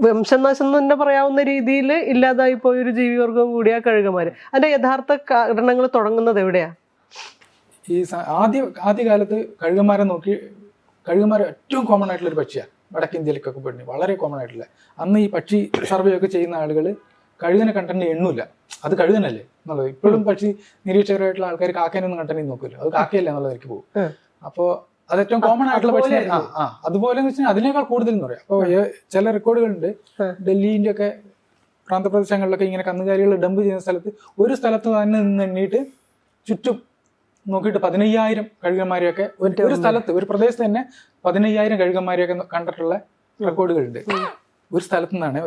വംശനാശം എന്ന് തന്നെ പറയാവുന്ന രീതിയിൽ ഇല്ലാതായി പോയൊരു ജീവിവർഗം കൂടിയാ കഴുകന്മാര്. അതിന്റെ യഥാർത്ഥ കാരണങ്ങൾ തുടങ്ങുന്നത് എവിടെയാ? ഈ ആദ്യകാലത്ത് കഴുകന്മാരെ ഏറ്റവും കോമൺ ആയിട്ടുള്ള ഒരു പക്ഷിയാണ്. വടക്കിന്ത്യയിലേക്കൊക്കെ പോയിട്ട് വളരെ കോമൺ ആയിട്ടുള്ള. അന്ന് ഈ പക്ഷി സർവേ ഒക്കെ ചെയ്യുന്ന ആളുകൾ കഴുകനെ കണ്ടന്റ് എണ്ണൂല, അത് കഴുകനല്ലേ എന്നുള്ളത്. ഇപ്പോഴും പക്ഷി നിരീക്ഷകരായിട്ടുള്ള ആൾക്കാർ കാക്കേനൊന്നും കണ്ടന്റ് നോക്കില്ല, അത് കാക്കയല്ല എന്നുള്ളതായിരിക്കും പോകും. അപ്പോൾ അത് ഏറ്റവും കോമൺ ആയിട്ടുള്ള പക്ഷേ അതുപോലെ എന്ന് വെച്ചാൽ അതിനേക്കാൾ കൂടുതൽ എന്ന് പറയാം. അപ്പോൾ ചില റെക്കോർഡുകളുണ്ട് ഡൽഹിന്റെ ഒക്കെ പ്രാന്തപ്രദേശങ്ങളിലൊക്കെ ഇങ്ങനെ കന്നുകാലികൾ ഡംപ് ചെയ്യുന്ന സ്ഥലത്ത് ഒരു സ്ഥലത്ത് തന്നെ നിന്ന് എണ്ണീട്ട് ചുറ്റും നോക്കിയിട്ട് 15,000 കഴുകന്മാരെയൊക്കെ ഒരു സ്ഥലത്ത് ഒരു പ്രദേശത്ത് തന്നെ 15,000 കഴുകന്മാരെയൊക്കെ കണ്ടിട്ടുള്ള റെക്കോർഡുകളുണ്ട്. ഒരു സ്ഥലത്തു നിന്നാണ്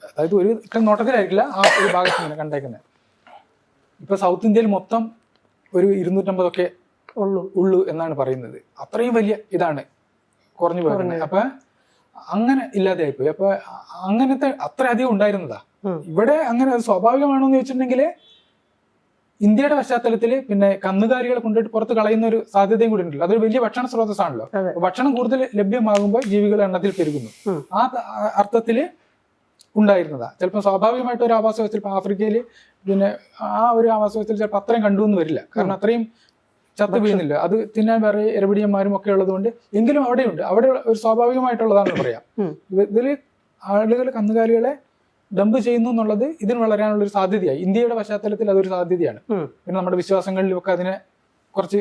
അതായത് ഒരു നോട്ടത്തിലായിരിക്കില്ല ആ ഒരു ഭാഗത്ത് നിന്ന് കണ്ടേക്കുന്നത്. ഇപ്പൊ സൗത്ത് ഇന്ത്യയിൽ മൊത്തം ഒരു 250 ഉള്ളൂ എന്നാണ് പറയുന്നത്. അത്രയും വലിയ ഇതാണ് കുറഞ്ഞു പോയത്. അപ്പൊ അങ്ങനെ ഇല്ലാതെയായിപ്പോയി. അപ്പൊ അങ്ങനത്തെ അത്ര അധികം ഉണ്ടായിരുന്നതാ. ഇവിടെ അങ്ങനെ അത് സ്വാഭാവികമാണോ എന്ന് ചോദിച്ചിട്ടുണ്ടെങ്കിൽ ഇന്ത്യയുടെ പശ്ചാത്തലത്തിൽ പിന്നെ കന്നുകാലികളെ കൊണ്ടുപോയിട്ട് പുറത്ത് കളയുന്ന ഒരു സാധ്യതയും കൂടി ഉണ്ടല്ലോ. അതൊരു വലിയ ഭക്ഷണ സ്രോതസ്സാണല്ലോ. ഭക്ഷണം കൂടുതൽ ലഭ്യമാകുമ്പോൾ ജീവികളുടെ എണ്ണത്തിൽ പെരുകുന്നു. ആ അർത്ഥത്തില് ഉണ്ടായിരുന്നതാ. ചിലപ്പോൾ സ്വാഭാവികമായിട്ട് ഒരു ആവാസ വ്യവസ്ഥയിൽ ഇപ്പൊ ആഫ്രിക്കയിൽ പിന്നെ ആ ഒരു ആവാസ വ്യവസ്ഥയിൽ ചിലപ്പോൾ അത്രയും കണ്ടുവെന്ന് വരില്ല. കാരണം അത്രയും ചത്ത് വീഴുന്നില്ല. അത് തിന്നാൻ വേറെ ഇരപിടിയന്മാരും ഒക്കെ ഉള്ളതുകൊണ്ട്. എങ്കിലും അവിടെയുണ്ട്, അവിടെ ഒരു സ്വാഭാവികമായിട്ടുള്ളതാണെന്ന് പറയാം. ഇതിൽ ആളുകൾ കന്നുകാലികളെ ഡംപ് ചെയ്യുന്നു എന്നുള്ളത് ഇതിന് വളരാനുള്ളൊരു സാധ്യതയായി. ഇന്ത്യയുടെ പശ്ചാത്തലത്തിൽ അതൊരു സാധ്യതയാണ്. പിന്നെ നമ്മുടെ വിശ്വാസങ്ങളിലൊക്കെ അതിനെ കുറച്ച്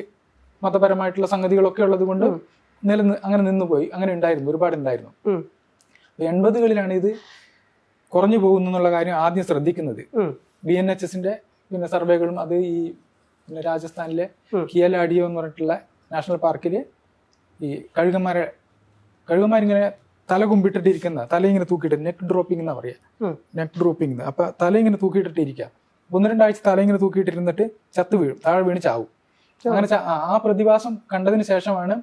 മതപരമായിട്ടുള്ള സംഗതികളൊക്കെ ഉള്ളത് കൊണ്ട് അങ്ങനെ നിന്നുപോയി. അങ്ങനെ ഉണ്ടായിരുന്നു, ഒരുപാട് ഉണ്ടായിരുന്നു. 80കളിലാണ് ഇത് കുറഞ്ഞു പോകുന്നു എന്നുള്ള കാര്യം ആദ്യം ശ്രദ്ധിക്കുന്നത്. BNHSന്റെ പിന്നെ സർവേകളും അത് ഈ പിന്നെ രാജസ്ഥാനിലെ കിയലാഡിയോ എന്ന് പറഞ്ഞിട്ടുള്ള നാഷണൽ പാർക്കില് ഈ കഴുകന്മാരിങ്ങനെ തല കുമ്പിട്ടിട്ടിരിക്കുന്ന, തല ഇങ്ങനെ തൂക്കിയിട്ട് നെക്ക് ഡ്രോപ്പിംഗ് എന്നാ പറയാ, നെക്ക് ഡ്രോപ്പിംഗ്. അപ്പൊ തല ഇങ്ങനെ തൂക്കിയിട്ടിട്ടിരിക്കുക. 1-2 ആഴ്ച തല ഇങ്ങനെ തൂക്കിയിട്ടിരുന്നിട്ട് ചത്ത് വീഴും, താഴെ വീണ് ചാവും. അങ്ങനെ ആ പ്രതിഭാസം കണ്ടതിന് ശേഷമാണ്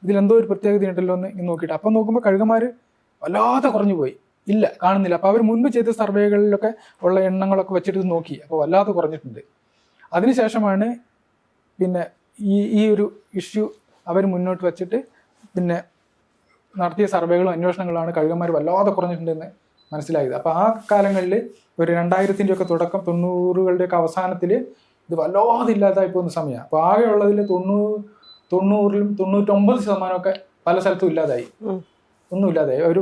ഇതിലെന്തോ ഒരു പ്രത്യേകത ഉണ്ടല്ലോ എന്ന് നോക്കിയിട്ട്. അപ്പം നോക്കുമ്പോൾ കഴുകന്മാര് വല്ലാതെ കുറഞ്ഞു പോയി, ഇല്ല കാണുന്നില്ല. അപ്പൊ അവർ മുൻപ് ചെയ്ത സർവേകളിലൊക്കെ ഉള്ള എണ്ണങ്ങളൊക്കെ വെച്ചിട്ട് നോക്കി, അപ്പോൾ വല്ലാതെ കുറഞ്ഞിട്ടുണ്ട്. അതിനുശേഷമാണ് പിന്നെ ഈ ഒരു ഇഷ്യൂ അവർ മുന്നോട്ട് വെച്ചിട്ട് പിന്നെ നടത്തിയ സർവേകളും അന്വേഷണങ്ങളാണ് കഴുകന്മാർ വല്ലാതെ കുറഞ്ഞിട്ടുണ്ടെന്ന് മനസ്സിലായത്. അപ്പോൾ ആ കാലങ്ങളിൽ ഒരു 2000-ന്റെ ഒക്കെ തുടക്കം 90-കളുടെ ഒക്കെ അവസാനത്തിൽ ഇത് വല്ലാതെ ഇല്ലാതായി പോകുന്ന സമയമാണ്. അപ്പോൾ ആകെ ഉള്ളതിൽ 90-ലും 99% പല സ്ഥലത്തും ഇല്ലാതായി, ഒന്നും ഇല്ലാതായി. ഒരു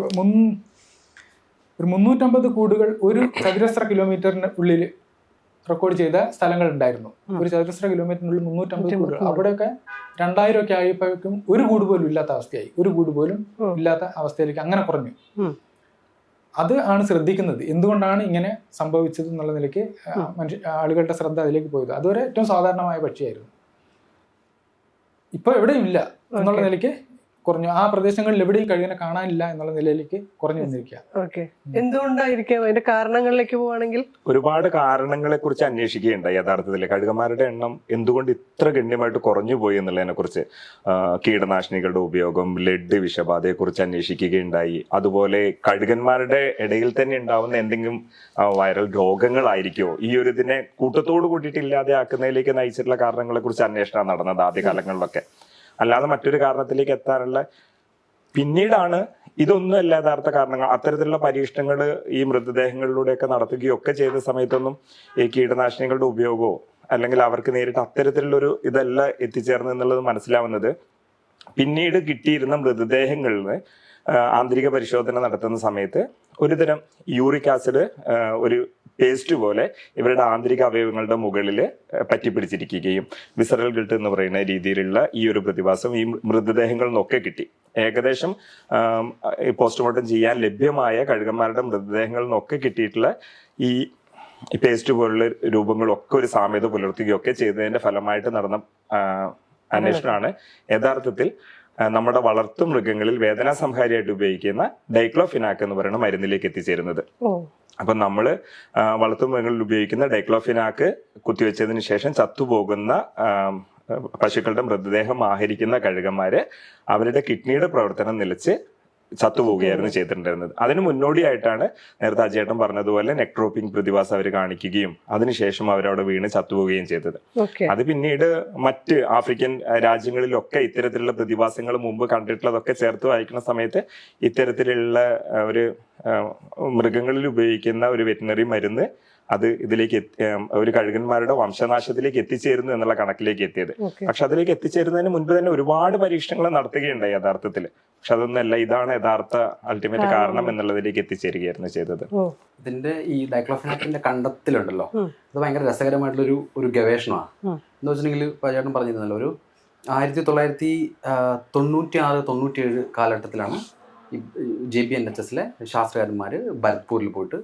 350 കൂടുകൾ ഒരു ചതുരശ്ര കിലോമീറ്ററിന് ഉള്ളിൽ റെക്കോർഡ് ചെയ്ത സ്ഥലങ്ങൾ ഉണ്ടായിരുന്നു. ഒരു ചതുരശ്ര കിലോമീറ്ററിനുള്ളിൽ 350 കൂടുകൾ. അവിടെയൊക്കെ 2000 ഒക്കെ ആയപ്പോഴേക്കും ഒരു കൂട് പോലും ഇല്ലാത്ത അവസ്ഥയായി. ഒരു കൂട് പോലും ഇല്ലാത്ത അവസ്ഥയിലേക്ക് അങ്ങനെ കുറഞ്ഞു. അത് ആണ് ശ്രദ്ധിക്കുന്നത്, എന്തുകൊണ്ടാണ് ഇങ്ങനെ സംഭവിച്ചത് എന്നുള്ള നിലയ്ക്ക് ആളുകളുടെ ശ്രദ്ധ അതിലേക്ക് പോയത്. അതുവരെ ഏറ്റവും സാധാരണമായ പക്ഷിയായിരുന്നു. ഇപ്പൊ എവിടെയും ഇല്ല എന്നുള്ള നിലയ്ക്ക് കുറഞ്ഞു. ആ പ്രദേശങ്ങളിൽ എവിടെയും കഴുകനെ കാണാനില്ല എന്നുള്ള നിലയിലേക്ക് കുറഞ്ഞു വന്നിരിക്കുക. എന്തുകൊണ്ടായിരിക്കും? അതിന്റെ കാരണങ്ങളിലേക്ക് പോവാണെങ്കിൽ ഒരുപാട് കാരണങ്ങളെ കുറിച്ച് അന്വേഷിക്കുകയുണ്ടായി. യഥാർത്ഥത്തിൽ കഴുകന്മാരുടെ എണ്ണം എന്തുകൊണ്ട് ഇത്ര ഗണ്യമായിട്ട് കുറഞ്ഞു പോയി എന്നുള്ളതിനെ കുറിച്ച്, കീടനാശിനികളുടെ ഉപയോഗം, ലെഡ് വിഷബാധയെ കുറിച്ച് അന്വേഷിക്കുകയുണ്ടായി. അതുപോലെ കഴുകന്മാരുടെ ഇടയിൽ തന്നെ ഉണ്ടാവുന്ന എന്തെങ്കിലും വൈറൽ രോഗങ്ങളായിരിക്കുമോ ഈ ഒരു ഇതിനെ കൂട്ടത്തോട് കൂട്ടിയിട്ട് ഇല്ലാതെ ആക്കുന്നതിലേക്ക് നയിച്ചിട്ടുള്ള കാരണങ്ങളെ കുറിച്ച് അന്വേഷണം നടന്നത് ആദ്യകാലങ്ങളിലൊക്കെ. അല്ലാതെ മറ്റൊരു കാരണത്തിലേക്ക് എത്താനുള്ള പിന്നീടാണ് ഇതൊന്നും യഥാർത്ഥ കാരണങ്ങൾ. അത്തരത്തിലുള്ള പരീക്ഷണങ്ങൾ ഈ മൃതദേഹങ്ങളിലൂടെയൊക്കെ നടത്തുകയൊക്കെ ചെയ്ത സമയത്തൊന്നും ഈ കീടനാശിനികളുടെ ഉപയോഗമോ അല്ലെങ്കിൽ അവർക്ക് നേരിട്ട് അത്തരത്തിലുള്ളൊരു ഇതല്ല എത്തിച്ചേർന്നു എന്നുള്ളത് മനസ്സിലാവുന്നത് പിന്നീട് കിട്ടിയിരുന്ന മൃതദേഹങ്ങളിൽ നിന്ന് ആന്തരിക പരിശോധന നടത്തുന്ന സമയത്ത് ഒരുതരം യൂറിക് ആസിഡ് ഒരു പേസ്റ്റ് പോലെ ഇവരുടെ ആന്തരിക അവയവങ്ങളുടെ മുകളിൽ പറ്റിപ്പിടിച്ചിരിക്കുകയും വിസറൽ ഗിൽട്ട് എന്ന് പറയുന്ന രീതിയിലുള്ള ഈ ഒരു പ്രതിഭാസം ഈ മൃതദേഹങ്ങളിൽ നിന്നൊക്കെ കിട്ടി. ഏകദേശം പോസ്റ്റ്മോർട്ടം ചെയ്യാൻ ലഭ്യമായ കഴുകന്മാരുടെ മൃതദേഹങ്ങളിൽ നിന്നൊക്കെ കിട്ടിയിട്ടുള്ള ഈ പേസ്റ്റ് പോലുള്ള രൂപങ്ങളൊക്കെ ഒരു സാമ്യത പുലർത്തുകയൊക്കെ ചെയ്തതിന്റെ ഫലമായിട്ട് നടന്ന അന്വേഷണമാണ് യഥാർത്ഥത്തിൽ നമ്മുടെ വളർത്തു മൃഗങ്ങളിൽ വേദനാ സംഹാരിയായിട്ട് ഉപയോഗിക്കുന്ന ഡൈക്ലോഫിനാക്ക് എന്ന് പറയുന്ന മരുന്നിലേക്ക് എത്തിച്ചേരുന്നത്. അപ്പൊ നമ്മള് വളർത്തുമൃഗങ്ങളിൽ ഉപയോഗിക്കുന്ന ഡൈക്ലോഫിനാക്ക് കുത്തിവെച്ചതിന് ശേഷം ചത്തുപോകുന്ന പശുക്കളുടെ മൃതദേഹം ആഹരിക്കുന്ന കഴുകന്മാര് അവരുടെ കിഡ്നിയുടെ പ്രവർത്തനം നിലച്ച് ചത്തുപോവുകയായിരുന്നു ചെയ്തിട്ടുണ്ടായിരുന്നത്. അതിന് മുന്നോടിയായിട്ടാണ് നേരത്തെ അജയേട്ടൻ പറഞ്ഞതുപോലെ നെക്ട്രോപ്പിംഗ് പ്രതിഭാസം അവർ കാണിക്കുകയും അതിനുശേഷം അവരവിടെ വീണ് ചത്തുപോവുകയും ചെയ്തത്. അത് പിന്നീട് മറ്റ് ആഫ്രിക്കൻ രാജ്യങ്ങളിലൊക്കെ ഇത്തരത്തിലുള്ള പ്രതിഭാസങ്ങൾ മുമ്പ് കണ്ടിട്ടുള്ളതൊക്കെ ചേർത്ത് വായിക്കുന്ന സമയത്ത് ഇത്തരത്തിലുള്ള ഒരു മൃഗങ്ങളിൽ ഉപയോഗിക്കുന്ന ഒരു വെറ്റിനറി മരുന്ന് അത് ഇതിലേക്ക് ഒരു കഴുകന്മാരുടെ വംശനാശത്തിലേക്ക് എത്തിച്ചേരുന്നു എന്നുള്ള കണക്കിലേക്ക് എത്തിയത്. പക്ഷെ അതിലേക്ക് എത്തിച്ചേരുന്നതിന് മുൻപ് തന്നെ ഒരുപാട് പരീക്ഷണങ്ങൾ നടത്തുകയുണ്ടായി യഥാർത്ഥത്തിൽ. പക്ഷെ അതൊന്നല്ല, ഇതാണ് യഥാർത്ഥ അൾട്ടിമേറ്റ് കാരണം എന്നുള്ളതിലേക്ക് എത്തിച്ചേരുകയായിരുന്നു ചെയ്തത്. ഇതിന്റെ ഈ ഡൈക്ലോഫിനാക്കിന്റെ കണ്ടെത്തലുണ്ടല്ലോ, അത് ഭയങ്കര രസകരമായിട്ടുള്ള ഒരു ഗവേഷണമാണ്. എന്ന് വെച്ചിട്ടുണ്ടെങ്കിൽ ചേട്ടൻ പറഞ്ഞിരുന്നല്ലോ, ഒരു 1996-97 കാലഘട്ടത്തിലാണ് ഈ JBNHS ശാസ്ത്രകാരന്മാർ ഭരത്പൂരിൽ പോയിട്ട്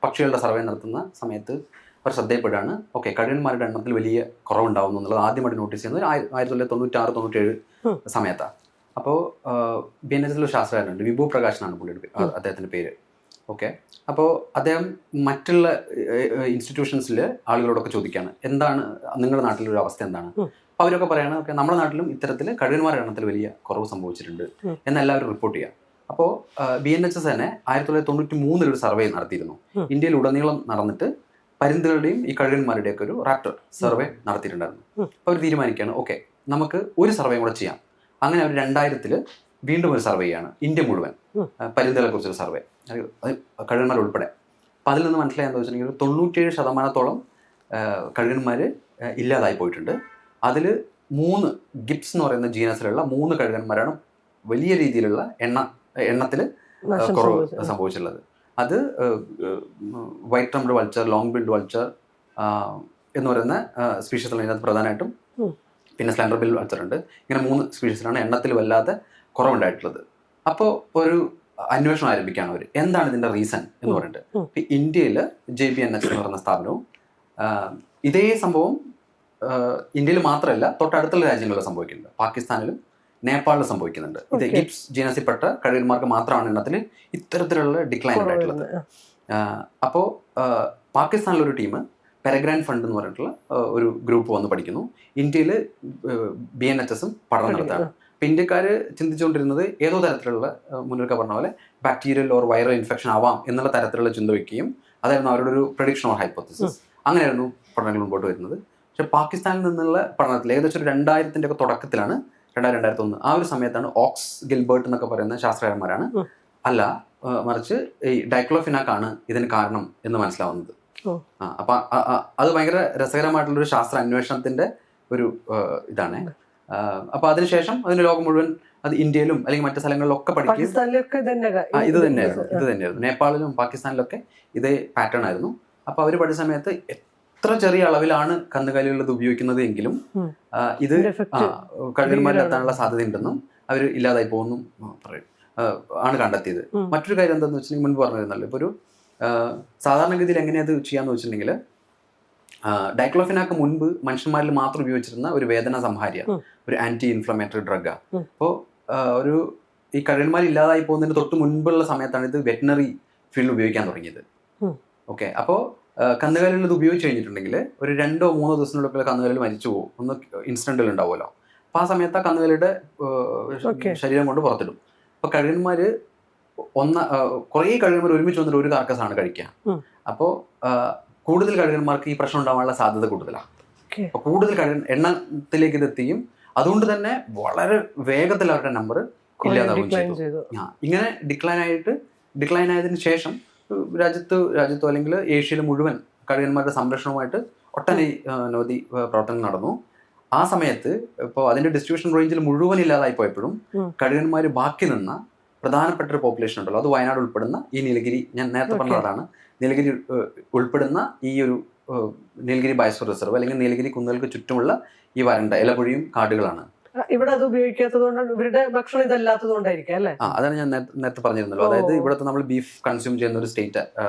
പക്ഷികളുടെ സർവേ നടത്തുന്ന സമയത്ത് അവർ ശ്രദ്ധയപ്പെടുകയാണ്, ഓക്കെ കഴുകന്മാരുടെ എണ്ണത്തിൽ വലിയ കുറവുണ്ടാവുന്നു എന്നുള്ളത് ആദ്യമായിട്ട് നോട്ടീസ് ചെയ്യുന്നത് 1996-97 സമയത്താണ്. അപ്പോൾ BNHS ശാസ്ത്രകാരനുണ്ട്, വിഭു പ്രകാശ് എന്നാണ് പുള്ളിയുടെ അദ്ദേഹത്തിൻ്റെ പേര്. ഓക്കെ, അപ്പോൾ അദ്ദേഹം മറ്റുള്ള ഇൻസ്റ്റിറ്റ്യൂഷൻസിൽ ആളുകളോടൊക്കെ ചോദിക്കുകയാണ്, എന്താണ് നിങ്ങളുടെ നാട്ടിലൊരു അവസ്ഥ എന്താണ്. അപ്പോൾ അവരൊക്കെ പറയുകയാണ്, ഓക്കെ നമ്മുടെ നാട്ടിലും ഇത്തരത്തിൽ കഴുകന്മാരുടെ എണ്ണത്തിൽ വലിയ കുറവ് സംഭവിച്ചിട്ടുണ്ട് എന്നെല്ലാവരും റിപ്പോർട്ട് ചെയ്യാം. അപ്പോൾ BNHS തന്നെ 1993 ഒരു സർവേ നടത്തിയിരുന്നു. ഇന്ത്യയിൽ ഉടനീളം നടന്നിട്ട് പരുന്തുകളുടെയും ഈ കഴുകന്മാരുടെയൊക്കെ ഒരു റാപ്റ്റർ സർവേ നടത്തിയിട്ടുണ്ടായിരുന്നു. അപ്പോൾ അവർ തീരുമാനിക്കുകയാണ്, ഓക്കെ നമുക്ക് ഒരു സർവേ കൂടെ ചെയ്യാം. അങ്ങനെ അവർ 2000 വീണ്ടും ഒരു സർവേ ചെയ്യാണ്, ഇന്ത്യ മുഴുവൻ പരുന്തുകളെ കുറിച്ചൊരു സർവേ, കഴുകന്മാർ ഉൾപ്പെടെ. അപ്പം അതിൽ നിന്ന് മനസ്സിലായെന്ന് വെച്ചിട്ടുണ്ടെങ്കിൽ 97% കഴുകന്മാർ ഇല്ലാതായി പോയിട്ടുണ്ട്. അതിൽ 3 ഗിപ്സ് എന്ന് പറയുന്ന ജീനസിലുള്ള 3 കഴുകന്മാരാണ് വലിയ രീതിയിലുള്ള എണ്ണത്തിൽ കുറവ് സംഭവിച്ചിട്ടുള്ളത്. അത് white rumped vulture, long billed vulture എന്ന് പറയുന്ന സ്പീഷീസുകൾ ഇതിനകത്ത് പ്രധാനമായിട്ടും, പിന്നെ സ്ലെൻഡർ ബിൽ വൾച്ചർ ഉണ്ട്. ഇങ്ങനെ 3 സ്പീഷീസിലാണ് എണ്ണത്തിൽ വല്ലാതെ കുറവുണ്ടായിട്ടുള്ളത്. അപ്പോൾ ഒരു അന്വേഷണം ആരംഭിക്കുകയാണ് അവർ, എന്താണ് ഇതിൻ്റെ റീസൺ എന്ന് പറഞ്ഞിട്ട്. ഇന്ത്യയിൽ JBNHS എന്ന് പറയുന്ന സ്ഥാപനവും ഇതേ സംഭവം ഇന്ത്യയിൽ മാത്രമല്ല തൊട്ടടുത്തുള്ള രാജ്യങ്ങളിൽ സംഭവിക്കുന്നുണ്ട്. പാകിസ്ഥാനിലും നേപ്പാളിൽ സംഭവിക്കുന്നുണ്ട്. ഇത് ഗിപ്സ് ജീനസിൽപ്പെട്ട കഴുകന്മാർക്ക് മാത്രമാണ് എണ്ണത്തിൽ ഇത്തരത്തിലുള്ള ഡിക്ലൈൻ ഉണ്ടായിട്ടുള്ളത്. അപ്പോൾ പാകിസ്ഥാനിലൊരു ടീം പെരഗ്രാൻ ഫണ്ട് എന്ന് പറഞ്ഞിട്ടുള്ള ഒരു ഗ്രൂപ്പ് വന്ന് പഠിക്കുന്നു. ഇന്ത്യയിൽ BNHSഉം പഠനം നടത്തുകയാണ്. അപ്പം ഇന്ത്യക്കാർ ചിന്തിച്ചുകൊണ്ടിരുന്നത് ഏതോ തരത്തിലുള്ള മുന്നൊക്കെ പറഞ്ഞ പോലെ ബാക്ടീരിയൽ ഓർ വൈറൽ ഇൻഫെക്ഷൻ ആവാം എന്നുള്ള തരത്തിലുള്ള ചിന്ത വയ്ക്കുകയും അതായിരുന്നു അവരുടെ ഒരു പ്രഡിക്ഷൻ ഓർ ഹൈപ്പോത്തിസിസ്. അങ്ങനെയായിരുന്നു പഠനങ്ങൾ മുമ്പോട്ട് വരുന്നത്. പക്ഷെ പാകിസ്ഥാനിൽ നിന്നുള്ള പഠനത്തിൽ ഏകദേശം ഒരു 2000 ഒക്കെ തുടക്കത്തിലാണ്, 2001 ആ ഒരു സമയത്താണ് ഓക്സ് ഗിൽബർട്ട് എന്നൊക്കെ പറയുന്ന ശാസ്ത്രകാരന്മാരാണ് അല്ല മറിച്ച് ഈ ഡൈക്ലോഫിനാക്കാണ് ഇതിന് കാരണം എന്ന് മനസ്സിലാവുന്നത്. അപ്പം അത് ഭയങ്കര രസകരമായിട്ടുള്ളൊരു ശാസ്ത്ര അന്വേഷണത്തിന്റെ ഒരു ഇതാണ്. അപ്പൊ അതിനുശേഷം അതിന് ലോകം മുഴുവൻ, അത് ഇന്ത്യയിലും അല്ലെങ്കിൽ മറ്റു സ്ഥലങ്ങളിലൊക്കെ പഠിക്കും. ഇത് തന്നെയായിരുന്നു നേപ്പാളിലും പാകിസ്ഥാനിലൊക്കെ ഇതേ പാറ്റേൺ ആയിരുന്നു. അപ്പൊ അവർ പഠിച്ച സമയത്ത് എത്ര ചെറിയ അളവിലാണ് കന്നുകാലികൾ ഉപയോഗിക്കുന്നത് എങ്കിലും ഇത് കഴുകന്മാരിലെത്താനുള്ള സാധ്യത ഉണ്ടെന്നും അവർ ഇല്ലാതായി പോകുന്നു പറയും ആണ് കണ്ടെത്തിയത്. മറ്റൊരു കാര്യം എന്താണെന്ന് വെച്ചിട്ടുണ്ടെങ്കിൽ മുൻപ് പറഞ്ഞിരുന്നല്ലോ, ഇപ്പോൾ ഒരു സാധാരണഗതിയിൽ എങ്ങനെയത് ചെയ്യാന്ന് വെച്ചിട്ടുണ്ടെങ്കിൽ ഡൈക്ലോഫിനാക്ക് മുൻപ് മനുഷ്യന്മാരിൽ മാത്രം ഉപയോഗിച്ചിരുന്ന ഒരു വേദന സംഹാരിയാണ്, ഒരു ആന്റി ഇൻഫ്ലമേറ്ററി ഡ്രഗാണ്. അപ്പോൾ ഒരു ഈ കഴുകന്മാർ ഇല്ലാതായി പോകുന്നതിന് തൊട്ട് മുൻപുള്ള സമയത്താണ് ഇത് വെറ്റിനറി ഫീൽഡിൽ ഉപയോഗിക്കാൻ തുടങ്ങിയത്. ഓക്കെ, അപ്പോൾ കന്നുകാലികൾ ഇത് ഉപയോഗിച്ച് കഴിഞ്ഞിട്ടുണ്ടെങ്കിൽ ഒരു 2-3 ദിവസത്തിനുള്ളിൽ കന്നുകാലികൾ മരിച്ചു പോകും, ഒന്ന് ഇൻസിഡന്റുകൾ ഉണ്ടാവുമല്ലോ. അപ്പോൾ ആ സമയത്ത് ആ കന്നുകാലിയുടെ ശരീരം കൊണ്ട് പുറത്തിടും. അപ്പോൾ കഴുകന്മാർ കുറേ കഴുകന്മാർ ഒരുമിച്ച് വന്നിട്ട് ഒരു കാർക്കസാണ് കഴിക്കുക. അപ്പോൾ കൂടുതൽ കഴുകന്മാർക്ക് ഈ പ്രശ്നം ഉണ്ടാവാനുള്ള സാധ്യത കൂടുതലാണ്. അപ്പോൾ കൂടുതൽ എണ്ണത്തിലേക്ക് ഇത് എത്തിയും, അതുകൊണ്ട് തന്നെ വളരെ വേഗത്തിൽ അവരുടെ നമ്പർ ഇല്ലാതാവുകയും ചെയ്തു. ഇങ്ങനെ ഡിക്ലൈൻ ആയതിനു ശേഷം രാജ്യത്തോ അല്ലെങ്കിൽ ഏഷ്യയിൽ മുഴുവൻ കഴുകന്മാരുടെ സംരക്ഷണവുമായിട്ട് ഒട്ടനവധി പ്രവർത്തനങ്ങൾ നടന്നു. ആ സമയത്ത് ഇപ്പോൾ അതിന്റെ ഡിസ്ട്രിബ്യൂഷൻ റേഞ്ചിൽ മുഴുവൻ ഇല്ലാതായി പോയപ്പോഴും കഴുകന്മാർ ബാക്കി നിന്ന പ്രധാനപ്പെട്ട ഒരു പോപ്പുലേഷൻ ഉണ്ടല്ലോ, അത് വയനാട് ഉൾപ്പെടുന്ന ഈ നീലഗിരി, ഞാൻ നേരത്തെ പറഞ്ഞതാണ്, നീലഗിരി ഉൾപ്പെടുന്ന ഈ ഒരു നീലഗിരി ബയോസ്ഫിയർ റിസർവ് അല്ലെങ്കിൽ നീലഗിരി കുന്നുകൾക്ക് ചുറ്റുമുള്ള ഈ വരണ്ട ഇലപൊഴിയും കാടുകളാണ്. ഇവിടെ അത് ഉപയോഗിക്കാത്തതുകൊണ്ടാണ്, ഇവരുടെ ഭക്ഷണം ഇതല്ലാത്തതുകൊണ്ടായിരിക്കും അല്ലേ? അതാണ് ഞാൻ നേരത്തെ പറഞ്ഞിരുന്നല്ലോ. അതായത് ഇവിടുത്തെ നമ്മൾ ബീഫ് കൺസ്യൂം ചെയ്യുന്ന ഒരു സ്റ്റേറ്റ്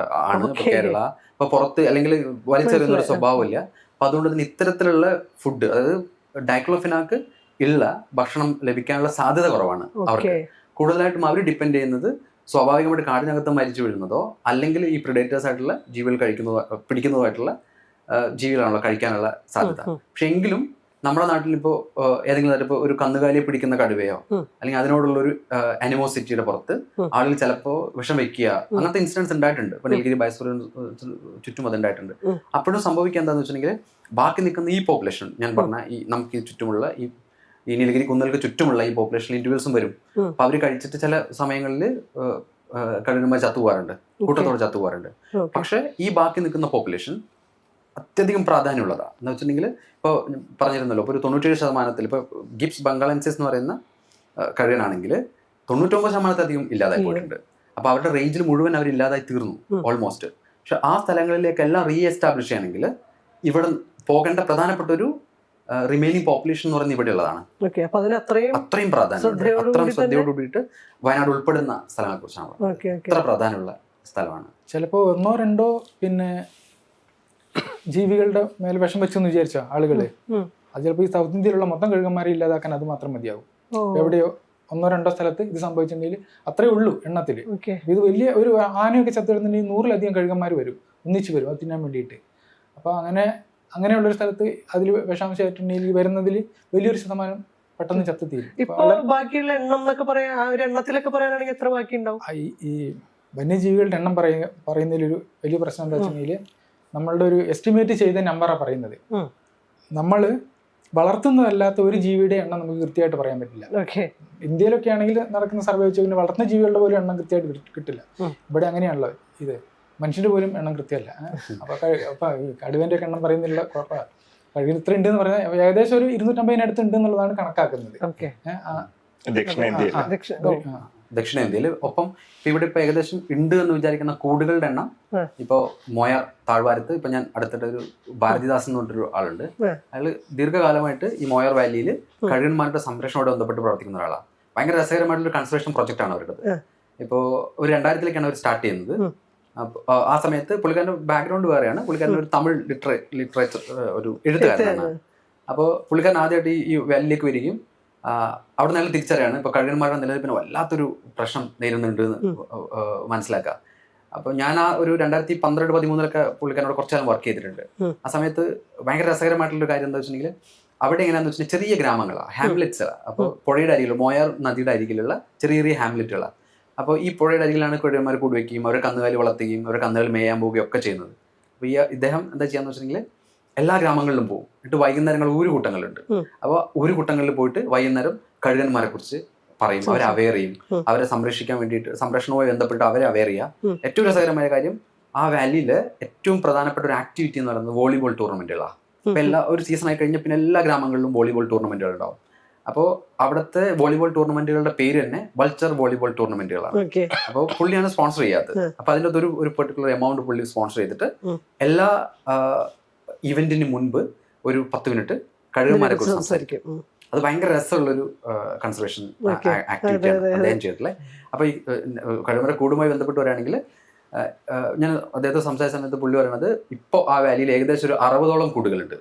ആണ് കേരള. അപ്പൊ പുറത്ത് അല്ലെങ്കിൽ വലിച്ചെറിയുന്ന ഒരു സ്വഭാവമില്ല. അപ്പൊ അതുകൊണ്ട് തന്നെ ഇത്തരത്തിലുള്ള ഫുഡ്, അതായത് ഡൈക്ലോഫിനാക്ക് ഉള്ള ഭക്ഷണം ലഭിക്കാനുള്ള സാധ്യത കുറവാണ് അവർക്ക്. കൂടുതലായിട്ടും അവർ ഡിപ്പെൻഡ് ചെയ്യുന്നത് സ്വാഭാവികമായിട്ട് കാടിനകത്ത് മരിച്ചു വീഴുന്നതോ അല്ലെങ്കിൽ ഈ പ്രിഡേറ്റേഴ്സ് ആയിട്ടുള്ള ജീവികൾ പിടിക്കുന്നതുമായിട്ടുള്ള ജീവികളാണല്ലോ കഴിക്കാനുള്ള സാധ്യത. പക്ഷെ എങ്കിലും നമ്മുടെ നാട്ടിൽ ഇപ്പോൾ ഏതെങ്കിലും തരത്തിൽ ഇപ്പോൾ ഒരു കന്നുകാലിയെ പിടിക്കുന്ന കടുവയോ അല്ലെങ്കിൽ അതിനോടുള്ള ഒരു അനിമോസിറ്റിയുടെ പുറത്ത് ആളുകൾ ചിലപ്പോൾ വിഷം വെക്കുക, അങ്ങനത്തെ ഇൻസിഡൻസ് ഉണ്ടായിട്ടുണ്ട്. ഇപ്പൊ നീലഗിരി ബയോസ്ഫിയർ ചുറ്റും അത് ഉണ്ടായിട്ടുണ്ട്. അപ്പോഴും സംഭവിക്കുക എന്താണെന്ന് വെച്ചിട്ടുണ്ടെങ്കിൽ ബാക്കി നിൽക്കുന്ന ഈ പോപ്പുലേഷൻ, ഞാൻ പറഞ്ഞ ഈ നമുക്ക് ചുറ്റുമുള്ള ഈ നീലഗിരി കുന്നുകൾക്ക് ചുറ്റുമുള്ള ഈ പോപ്പുലേഷൻ ഇൻഡിവിജ്വൽസും വരും. അപ്പൊ അവർ കഴിച്ചിട്ട് ചില സമയങ്ങളിൽ കഴുകന്മാർ ചത്തുപോകാറുണ്ട്, കൂട്ടത്തോടെ ചത്തുപോകാറുണ്ട്. ഓക്കെ. പക്ഷേ ഈ ബാക്കി നിൽക്കുന്ന പോപ്പുലേഷൻ അത്യധികം പ്രാധാന്യമുള്ളതാണ്. എന്ന് വെച്ചിട്ടുണ്ടെങ്കിൽ ഇപ്പോൾ പറഞ്ഞിരുന്നല്ലോ, ഇപ്പോൾ ഒരു 97% ഇപ്പോൾ ഗിബ്സ് ബംഗാളൻസിസ് എന്ന് പറയുന്ന കഴുകനാണെങ്കിൽ 99%-അധികം ഇല്ലാതായി പോയിട്ടുണ്ട്. അപ്പോൾ അവരുടെ റേഞ്ചിൽ മുഴുവൻ അവർ ഇല്ലാതായി തീർന്നു ഓൾമോസ്റ്റ്. പക്ഷെ ആ സ്ഥലങ്ങളിലേക്കെല്ലാം റീ എസ്റ്റാബ്ലിഷ് ചെയ്യണമെങ്കിൽ ഇവിടെ പോകേണ്ട പ്രധാനപ്പെട്ട ഒരു റിമൈനിങ് പോപ്പുലേഷൻ എന്ന് പറയുന്നത് ഇവിടെ ഉള്ളതാണ്. ഓക്കെ. അപ്പൊ അതിന് അത്രയും പ്രാധാന്യം, അത്രയും ശ്രദ്ധയോട് കൂടിയിട്ട് വയനാട് ഉൾപ്പെടുന്ന സ്ഥലങ്ങളെ കുറിച്ചാണ് ഓക്കെ. അത്ര പ്രാധാന്യമുള്ള സ്ഥലമാണ്. ചിലപ്പോൾ 1-2 പിന്നെ ജീവികളുടെ മേൽ വിഷം വെച്ചെന്ന് വിചാരിച്ച ആളുകള് അത് ചിലപ്പോൾ ഈ സൗത്ത് ഇന്ത്യയിലുള്ള മൊത്തം കഴുകന്മാരെ ഇല്ലാതാക്കാൻ അത് മാത്രം മതിയാവും. എവിടെയോ 1-2 സ്ഥലത്ത് ഇത് സംഭവിച്ചിട്ടുണ്ടെങ്കിൽ അത്രേ ഉള്ളൂ എണ്ണത്തിൽ. ഇത് വലിയ ഒരു ആനയൊക്കെ ചത്തിടുന്നുണ്ടെങ്കിൽ 100-ലധികം കഴുകന്മാർ വരും, ഒന്നിച്ച് വരും അത് തിന്നാൻ വേണ്ടിയിട്ട്. അപ്പോൾ അങ്ങനെയുള്ളൊരു സ്ഥലത്ത് അതിൽ വിഷാംശമായിട്ടുണ്ടെങ്കിൽ വരുന്നതിൽ വലിയൊരു ശതമാനം പെട്ടെന്ന് ചത്തുതീരും. ഇപ്പൊ ബാക്കിയുള്ള എണ്ണം എന്നൊക്കെ പറയാ, ആ ഒരു എണ്ണത്തിലൊക്കെ പറയാനാണെങ്കിൽ എത്ര ബാക്കി ഉണ്ടാവും? ഈ വന്യജീവികളുടെ എണ്ണം പറയുന്നതിലൊരു വലിയ പ്രശ്നം എന്താ വെച്ചിട്ടുണ്ടെങ്കിൽ നമ്മളുടെ ഒരു എസ്റ്റിമേറ്റ് ചെയ്ത നമ്പറാണ് പറയുന്നത്. നമ്മൾ വളർത്തുന്നതല്ലാത്ത ഒരു ജീവിയുടെ എണ്ണം നമുക്ക് കൃത്യമായിട്ട് പറയാൻ പറ്റില്ല. ഇന്ത്യയിലൊക്കെ ആണെങ്കിൽ നടക്കുന്ന സർവേ വെച്ച് പിന്നെ വളർത്തുന്ന ജീവികളുടെ പോലും എണ്ണം കൃത്യമായിട്ട് കിട്ടില്ല. ഇവിടെ അങ്ങനെയാണല്ലോ, ഇത് മനുഷ്യന്റെ പോലും എണ്ണം കൃത്യമല്ല. അപ്പൊ ഈ കടുവന്റെ ഒക്കെ എണ്ണം പറയുന്നില്ല കുഴപ്പമില്ല. കഴുകിന് ഇത്ര ഉണ്ട് എന്ന് പറഞ്ഞാൽ ഏകദേശം ഒരു 250 അടുത്ത് ഉണ്ട് എന്നുള്ളതാണ് കണക്കാക്കുന്നത് ദക്ഷിണേന്ത്യയിൽ. ഒപ്പം ഇവിടെ ഇപ്പൊ ഏകദേശം ഉണ്ട് എന്ന് വിചാരിക്കുന്ന കൂടുകളുടെ എണ്ണം ഇപ്പോ മോയാർ താഴ്വാരത്ത് ഇപ്പൊ ഞാൻ അടുത്തിട്ട് ഒരു ഭാരതിദാസ് എന്ന് പറഞ്ഞൊരു ആളുണ്ട്. അയാൾ ദീർഘകാലമായിട്ട് ഈ മോയാർ വാലിയിൽ കഴുകന്മാരുടെ സംരക്ഷണത്തോട് ബന്ധപ്പെട്ട് പ്രവർത്തിക്കുന്ന ഒരാളാണ്. ഭയങ്കര രസകരമായിട്ടുള്ള കൺസർവേഷൻ പ്രൊജക്ട് ആണ് അവരുടേത്. ഇപ്പോൾ ഒരു 2000-ലേക്കാണ് അവർ സ്റ്റാർട്ട് ചെയ്യുന്നത്. ആ സമയത്ത് പുള്ളിക്കാരൻ്റെ ബാക്ക്ഗ്രൗണ്ട് വേറെയാണ്. പുള്ളിക്കാരൻ ഒരു തമിഴ് ലിറ്ററേച്ചർ ഒരു എഴുത്തുകാരനാണ്. അപ്പോൾ പുള്ളിക്കാരൻ ആദ്യമായിട്ട് ഈ വാലിയിലേക്ക് വരികയും അവിടെ നല്ല തിരിച്ചറിയാണ് ഇപ്പോൾ കഴുകന്മാരുടെ നിലനിൽപ്പിന് വല്ലാത്തൊരു പ്രശ്നം നേരിടുന്നുണ്ട് എന്ന് മനസ്സിലാക്കുക. അപ്പോൾ ഞാൻ ആ ഒരു 2012-13 പുള്ളിക്കാരനോട് കുറച്ചു കാലം വർക്ക് ചെയ്തിട്ടുണ്ട്. ആ സമയത്ത് ഭയങ്കര രസകരമായിട്ടുള്ളൊരു കാര്യം എന്താ വെച്ചിട്ടുണ്ടെങ്കിൽ അവിടെ എങ്ങനെയാണെന്ന് വെച്ചിട്ടുണ്ടെങ്കിൽ ചെറിയ ഗ്രാമങ്ങളാണ്, ഹാംലെറ്റ്സുകളാണ്. അപ്പോൾ പുഴയുടെ അരികിൽ, മോയാർ നദിയുടെ അരികിലുള്ള ചെറിയ ചെറിയ ഹാംലെറ്റുകളാണ്. അപ്പോൾ ഈ പുഴയുടെ അരികിലാണ് കഴുകന്മാർ കൂടുവയ്ക്കുകയും അവരെ കന്നുകാലി വളർത്തുകയും അവരെ കന്നുകാലി മേയാൻ പോവുകയും ഒക്കെ ചെയ്യുന്നത്. അപ്പോൾ ഇദ്ദേഹം എന്താ ചെയ്യാന്ന് വെച്ചിട്ടുണ്ടെങ്കിൽ എല്ലാ ഗ്രാമങ്ങളിലും പോകും. എന്നിട്ട് വൈകുന്നേരങ്ങൾ കൂട്ടങ്ങളുണ്ട്. അപ്പോൾ കൂട്ടങ്ങളിൽ പോയിട്ട് വൈകുന്നേരം കഴുകന്മാരെ കുറിച്ച് പറയും, അവരെ അവെയർ ചെയ്യും, അവരെ സംരക്ഷിക്കാൻ വേണ്ടിയിട്ട് സംരക്ഷണവുമായി ബന്ധപ്പെട്ട് അവരെ അവെയർ ചെയ്യാം. ഏറ്റവും രസകരമായ കാര്യം ആ വാലിയിലെ ഏറ്റവും പ്രധാനപ്പെട്ട ഒരു ആക്ടിവിറ്റി എന്ന് പറയുന്നത് വോളിബോൾ ടൂർണമെന്റുകളാണ്. അപ്പോൾ ഒരു സീസൺ ആയി കഴിഞ്ഞാൽ പിന്നെ എല്ലാ ഗ്രാമങ്ങളിലും വോളിബോൾ ടൂർണമെന്റുകൾ ഉണ്ടാവും. അപ്പോൾ അവിടുത്തെ വോളിബോൾ ടൂർണമെന്റുകളുടെ പേര് തന്നെ വൾച്ചർ വോളിബോൾ ടൂർണമെന്റുകളാണ്. അപ്പോൾ പുള്ളിയാണ് സ്പോൺസർ ചെയ്യാത്തത്. അപ്പോൾ അതിൻ്റെ ഒരു പെർട്ടിക്കുലർ എമൗണ്ട് പുള്ളി സ്പോൺസർ ചെയ്തിട്ട് എല്ലാ ഇവന്റിന് മുൻപ് ഒരു 10 മിനിറ്റ് കഴുകന്മാരെ കുറിച്ച് സംസാരിക്കും. അത് ഭയങ്കര രസമുള്ളൊരു കൺസർവേഷൻ ആക്ടിവിറ്റിയാണ് അദ്ദേഹം ചെയ്തിട്ടുള്ളത്. അപ്പോൾ ഈ കഴുകന്മാരെ കൂടുമായി ബന്ധപ്പെട്ട് വരികയാണെങ്കിൽ ഞാൻ അദ്ദേഹത്തെ സംസാരിച്ച സമയത്ത് പുള്ളി പറയുന്നത് ഇപ്പോൾ ആ വാലിയിൽ ഏകദേശം ഒരു 60ഓളം കൂടുകളുണ്ട്.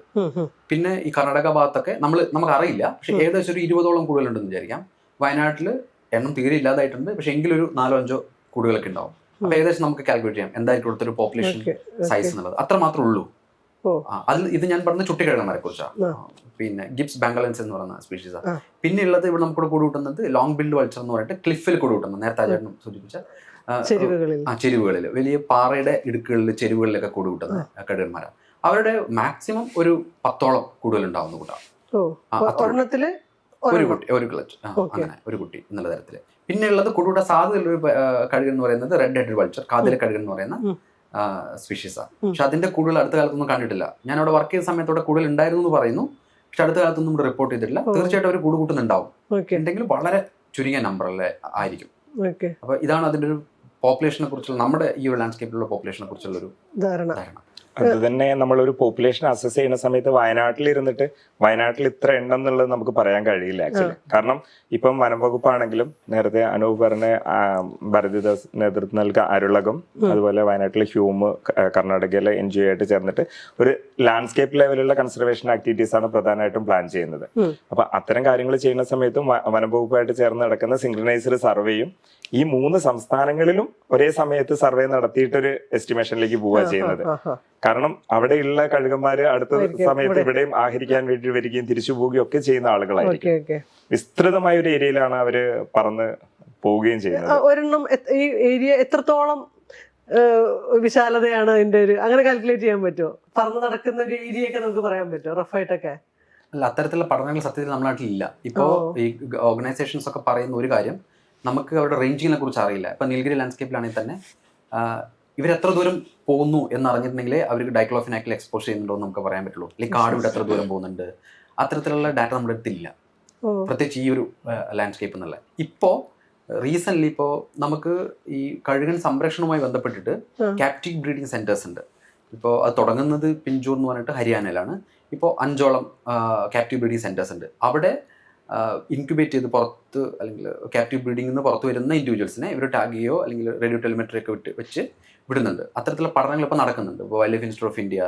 പിന്നെ ഈ കർണാടക ഭാഗത്തൊക്കെ നമുക്ക് അറിയില്ല, പക്ഷെ ഏകദേശം ഒരു 20ഓളം കൂടുകളുണ്ടെന്ന് വിചാരിക്കാം. വയനാട്ടിൽ എണ്ണം തീരെ ഇല്ലാതായിട്ടുണ്ട്, പക്ഷെ എങ്കിലും ഒരു 4-5 കൂടുകളൊക്കെ ഉണ്ടാവും. അപ്പൊ ഏകദേശം നമുക്ക് കാൽക്കുലേറ്റ് ചെയ്യാം എന്തായിരിക്കും ഇവിടുത്തെ ഒരു പോപ്പുലേഷൻ സൈസ് എന്നുള്ളത്. അത്ര മാത്രമേ ഉള്ളൂ. അതിൽ ഇത് ഞാൻ പറഞ്ഞ ചുട്ടിക്കിഴങ്ങന്മാരെ കുറിച്ചാണ്. പിന്നെ ഗിബ്സ് ബംഗാളൻസ് എന്ന് പറയുന്ന സ്പീഷീസാണ്. പിന്നെ ഉള്ളത് ഇവിടെ നമുക്ക് കൂടെ കൂട്ടുന്നത് ലോങ് ബിൽഡ് വൾച്ചർ എന്ന് പറഞ്ഞിട്ട് ക്ലിഫിൽ കൂടെ കൂട്ടുന്നത്, നേരത്തെ ആചാരം സൂചിപ്പിച്ച ചെരുവുകളിൽ വലിയ പാറയുടെ ഇടുക്കുകളിൽ ചെരുവുകളിലൊക്കെ കൂടെ കൂട്ടുന്ന കഴുകന്മാരാണ്. അവരുടെ മാക്സിമം ഒരു 10ഓളം കൂടുതൽ ഉണ്ടാവുന്ന കൂട്ടാണ്. ഒരു ക്ലച്ച് അങ്ങനെ ഒരു കുട്ടി എന്നുള്ള തരത്തില്. പിന്നെ ഉള്ളത് കൂടുകൂടെ സാധ്യതയുള്ളൊരു കഴുകൻ എന്ന് പറയുന്നത് റെഡ് ഹെഡഡ് വൾച്ചർ, കാതിര കഴുകൻ എന്ന് പറയുന്ന സ്പീഷീസാണ്. പക്ഷെ അതിന്റെ കൂടുതൽ അടുത്ത കാലത്തൊന്നും കണ്ടിട്ടില്ല. ഞാൻ അവിടെ വർക്ക് ചെയ്ത സമയത്തോടെ കൂടുതൽ ഉണ്ടായിരുന്നു എന്ന് പറയുന്നു, പക്ഷെ അടുത്ത കാലത്തൊന്നും ഇവിടെ റിപ്പോർട്ട് ചെയ്തിട്ടില്ല. തീർച്ചയായിട്ടും അവർ കൂട് കൂട്ടുന്നുണ്ടാവും, എന്തെങ്കിലും വളരെ ചുരുങ്ങിയ നമ്പറല്ലേ ആയിരിക്കും. അപ്പൊ ഇതാണ് അതിന്റെ ഒരു പോപ്പുലേഷനെ കുറിച്ചുള്ള, നമ്മുടെ ഈ ഒരു ലാൻഡ്സ്കേപ്പിലുള്ള പോപ്പുലേഷനെ കുറിച്ചുള്ള ഒരു ധാരണ. അത് തന്നെ നമ്മളൊരു പോപ്പുലേഷൻ അസസ് ചെയ്യുന്ന സമയത്ത് വയനാട്ടിൽ ഇത്ര എണ്ണം എന്നുള്ളത് നമുക്ക് പറയാൻ കഴിയില്ല ആക്ച്വലി. കാരണം ഇപ്പം വനം വകുപ്പാണെങ്കിലും നേരത്തെ അനൂപ് പറഞ്ഞ ഭാരതിദാസ് നേതൃത്വം നൽകിയ അരുളകം, അതുപോലെ വയനാട്ടിലെ ഹ്യൂമ്, കർണാടകയിലെ NGO ആയിട്ട് ചേർന്നിട്ട് ഒരു ലാൻഡ്സ്കേപ്പ് ലെവലുള്ള കൺസർവേഷൻ ആക്ടിവിറ്റീസ് ആണ് പ്രധാനമായിട്ടും പ്ലാൻ ചെയ്യുന്നത്. അപ്പൊ അത്തരം കാര്യങ്ങൾ ചെയ്യുന്ന സമയത്തും വനം വകുപ്പായിട്ട് ചേർന്ന് നടക്കുന്ന സിംഗ്രണൈസ്ഡ് സർവേയും ഈ 3 സംസ്ഥാനങ്ങളിലും ഒരേ സമയത്ത് സർവേ നടത്തിയിട്ടൊരു എസ്റ്റിമേഷനിലേക്ക് പോവുക ചെയ്യുന്നത്. കാരണം അവിടെയുള്ള കഴുകന്മാര് അടുത്ത സമയത്ത് ഇവിടെയും ആഹരിക്കാൻ വേണ്ടി വരികയും തിരിച്ചു പോവുകയും ഒക്കെ ചെയ്യുന്ന ആളുകളായിരിക്കും. വിസ്തൃതമായ ഒരു ഏരിയയിലാണ് അവര് പറന്ന് പോവുകയും ചെയ്യുന്നത്. ഒരെണ്ണം ഈ ഏരിയ എത്രത്തോളം വിശാലതയാണ് അതിന്റെ ഒരു, അങ്ങനെ കാൽക്കുലേറ്റ് ചെയ്യാൻ പറ്റുമോ? പറന്ന് നടക്കുന്ന ഒരു ഏരിയ ഒക്കെ നമുക്ക് പറയാൻ പറ്റുമോ റഫായിട്ടൊക്കെ? അല്ല, അത്തരത്തിലുള്ള പഠനങ്ങൾ സത്യത്തിൽ നമ്മുടെ നാട്ടിലില്ല. ഇപ്പോൾ ഈ ഓർഗനൈസേഷൻസ് ഒക്കെ പറയുന്ന ഒരു കാര്യം, നമുക്ക് അവരുടെ റേഞ്ചിങ്ങിനെ കുറിച്ച് അറിയില്ല. ഇപ്പം നീലഗിരി ലാൻഡ്സ്കേപ്പിലാണെങ്കിൽ തന്നെ ഇവരെത്ര ദൂരം പോകുന്നു എന്നറിഞ്ഞിട്ടുണ്ടെങ്കിൽ അവർക്ക് ഡൈക്ലോഫിനാക്കിൽ എക്സ്പോസ് ചെയ്യുന്നുണ്ടോ എന്ന് നമുക്ക് പറയാൻ പറ്റുള്ളൂ. അല്ലെങ്കിൽ കാട് ഇവിടെ എത്ര ദൂരം പോകുന്നുണ്ട്, അത്തരത്തിലുള്ള ഡാറ്റ നമ്മുടെ അടുത്തില്ല, പ്രത്യേകിച്ച് ഈ ഒരു ലാൻഡ്സ്കേപ്പ് എന്നുള്ള. ഇപ്പോൾ റീസെൻ്റ്ലി ഇപ്പോൾ നമുക്ക് ഈ കഴുകൻ സംരക്ഷണവുമായി ബന്ധപ്പെട്ടിട്ട് ക്യാപ്റ്റീവ് ബ്രീഡിംഗ് സെൻറ്റേഴ്സ് ഉണ്ട്. ഇപ്പോൾ അത് തുടങ്ങുന്നത് പിഞ്ചൂർ എന്ന് പറഞ്ഞിട്ട് ഹരിയാനയിലാണ്. ഇപ്പോൾ 5ഓളം ക്യാപ്റ്റീവ് ബ്രീഡിംഗ് സെൻറ്റേഴ്സ് ഉണ്ട്. അവിടെ ഇൻക്യുബേറ്റ് ചെയ്ത് പുറത്ത് അല്ലെങ്കിൽ ക്യാപ്റ്റീവ് ബ്രീഡിംഗിൽ നിന്ന് പുറത്ത് വരുന്ന ഇൻഡിവിജ്വൽസിനെ ഇവർ ടാഗ് ചെയ്യോ അല്ലെങ്കിൽ റേഡിയോ ടെലിമെട്രി ഒക്കെ വെച്ച് വിടുന്നുണ്ട്. അത്തരത്തിലുള്ള പഠനങ്ങൾ ഇപ്പോൾ നടക്കുന്നുണ്ട്. ഇപ്പോൾ wild life institute of India,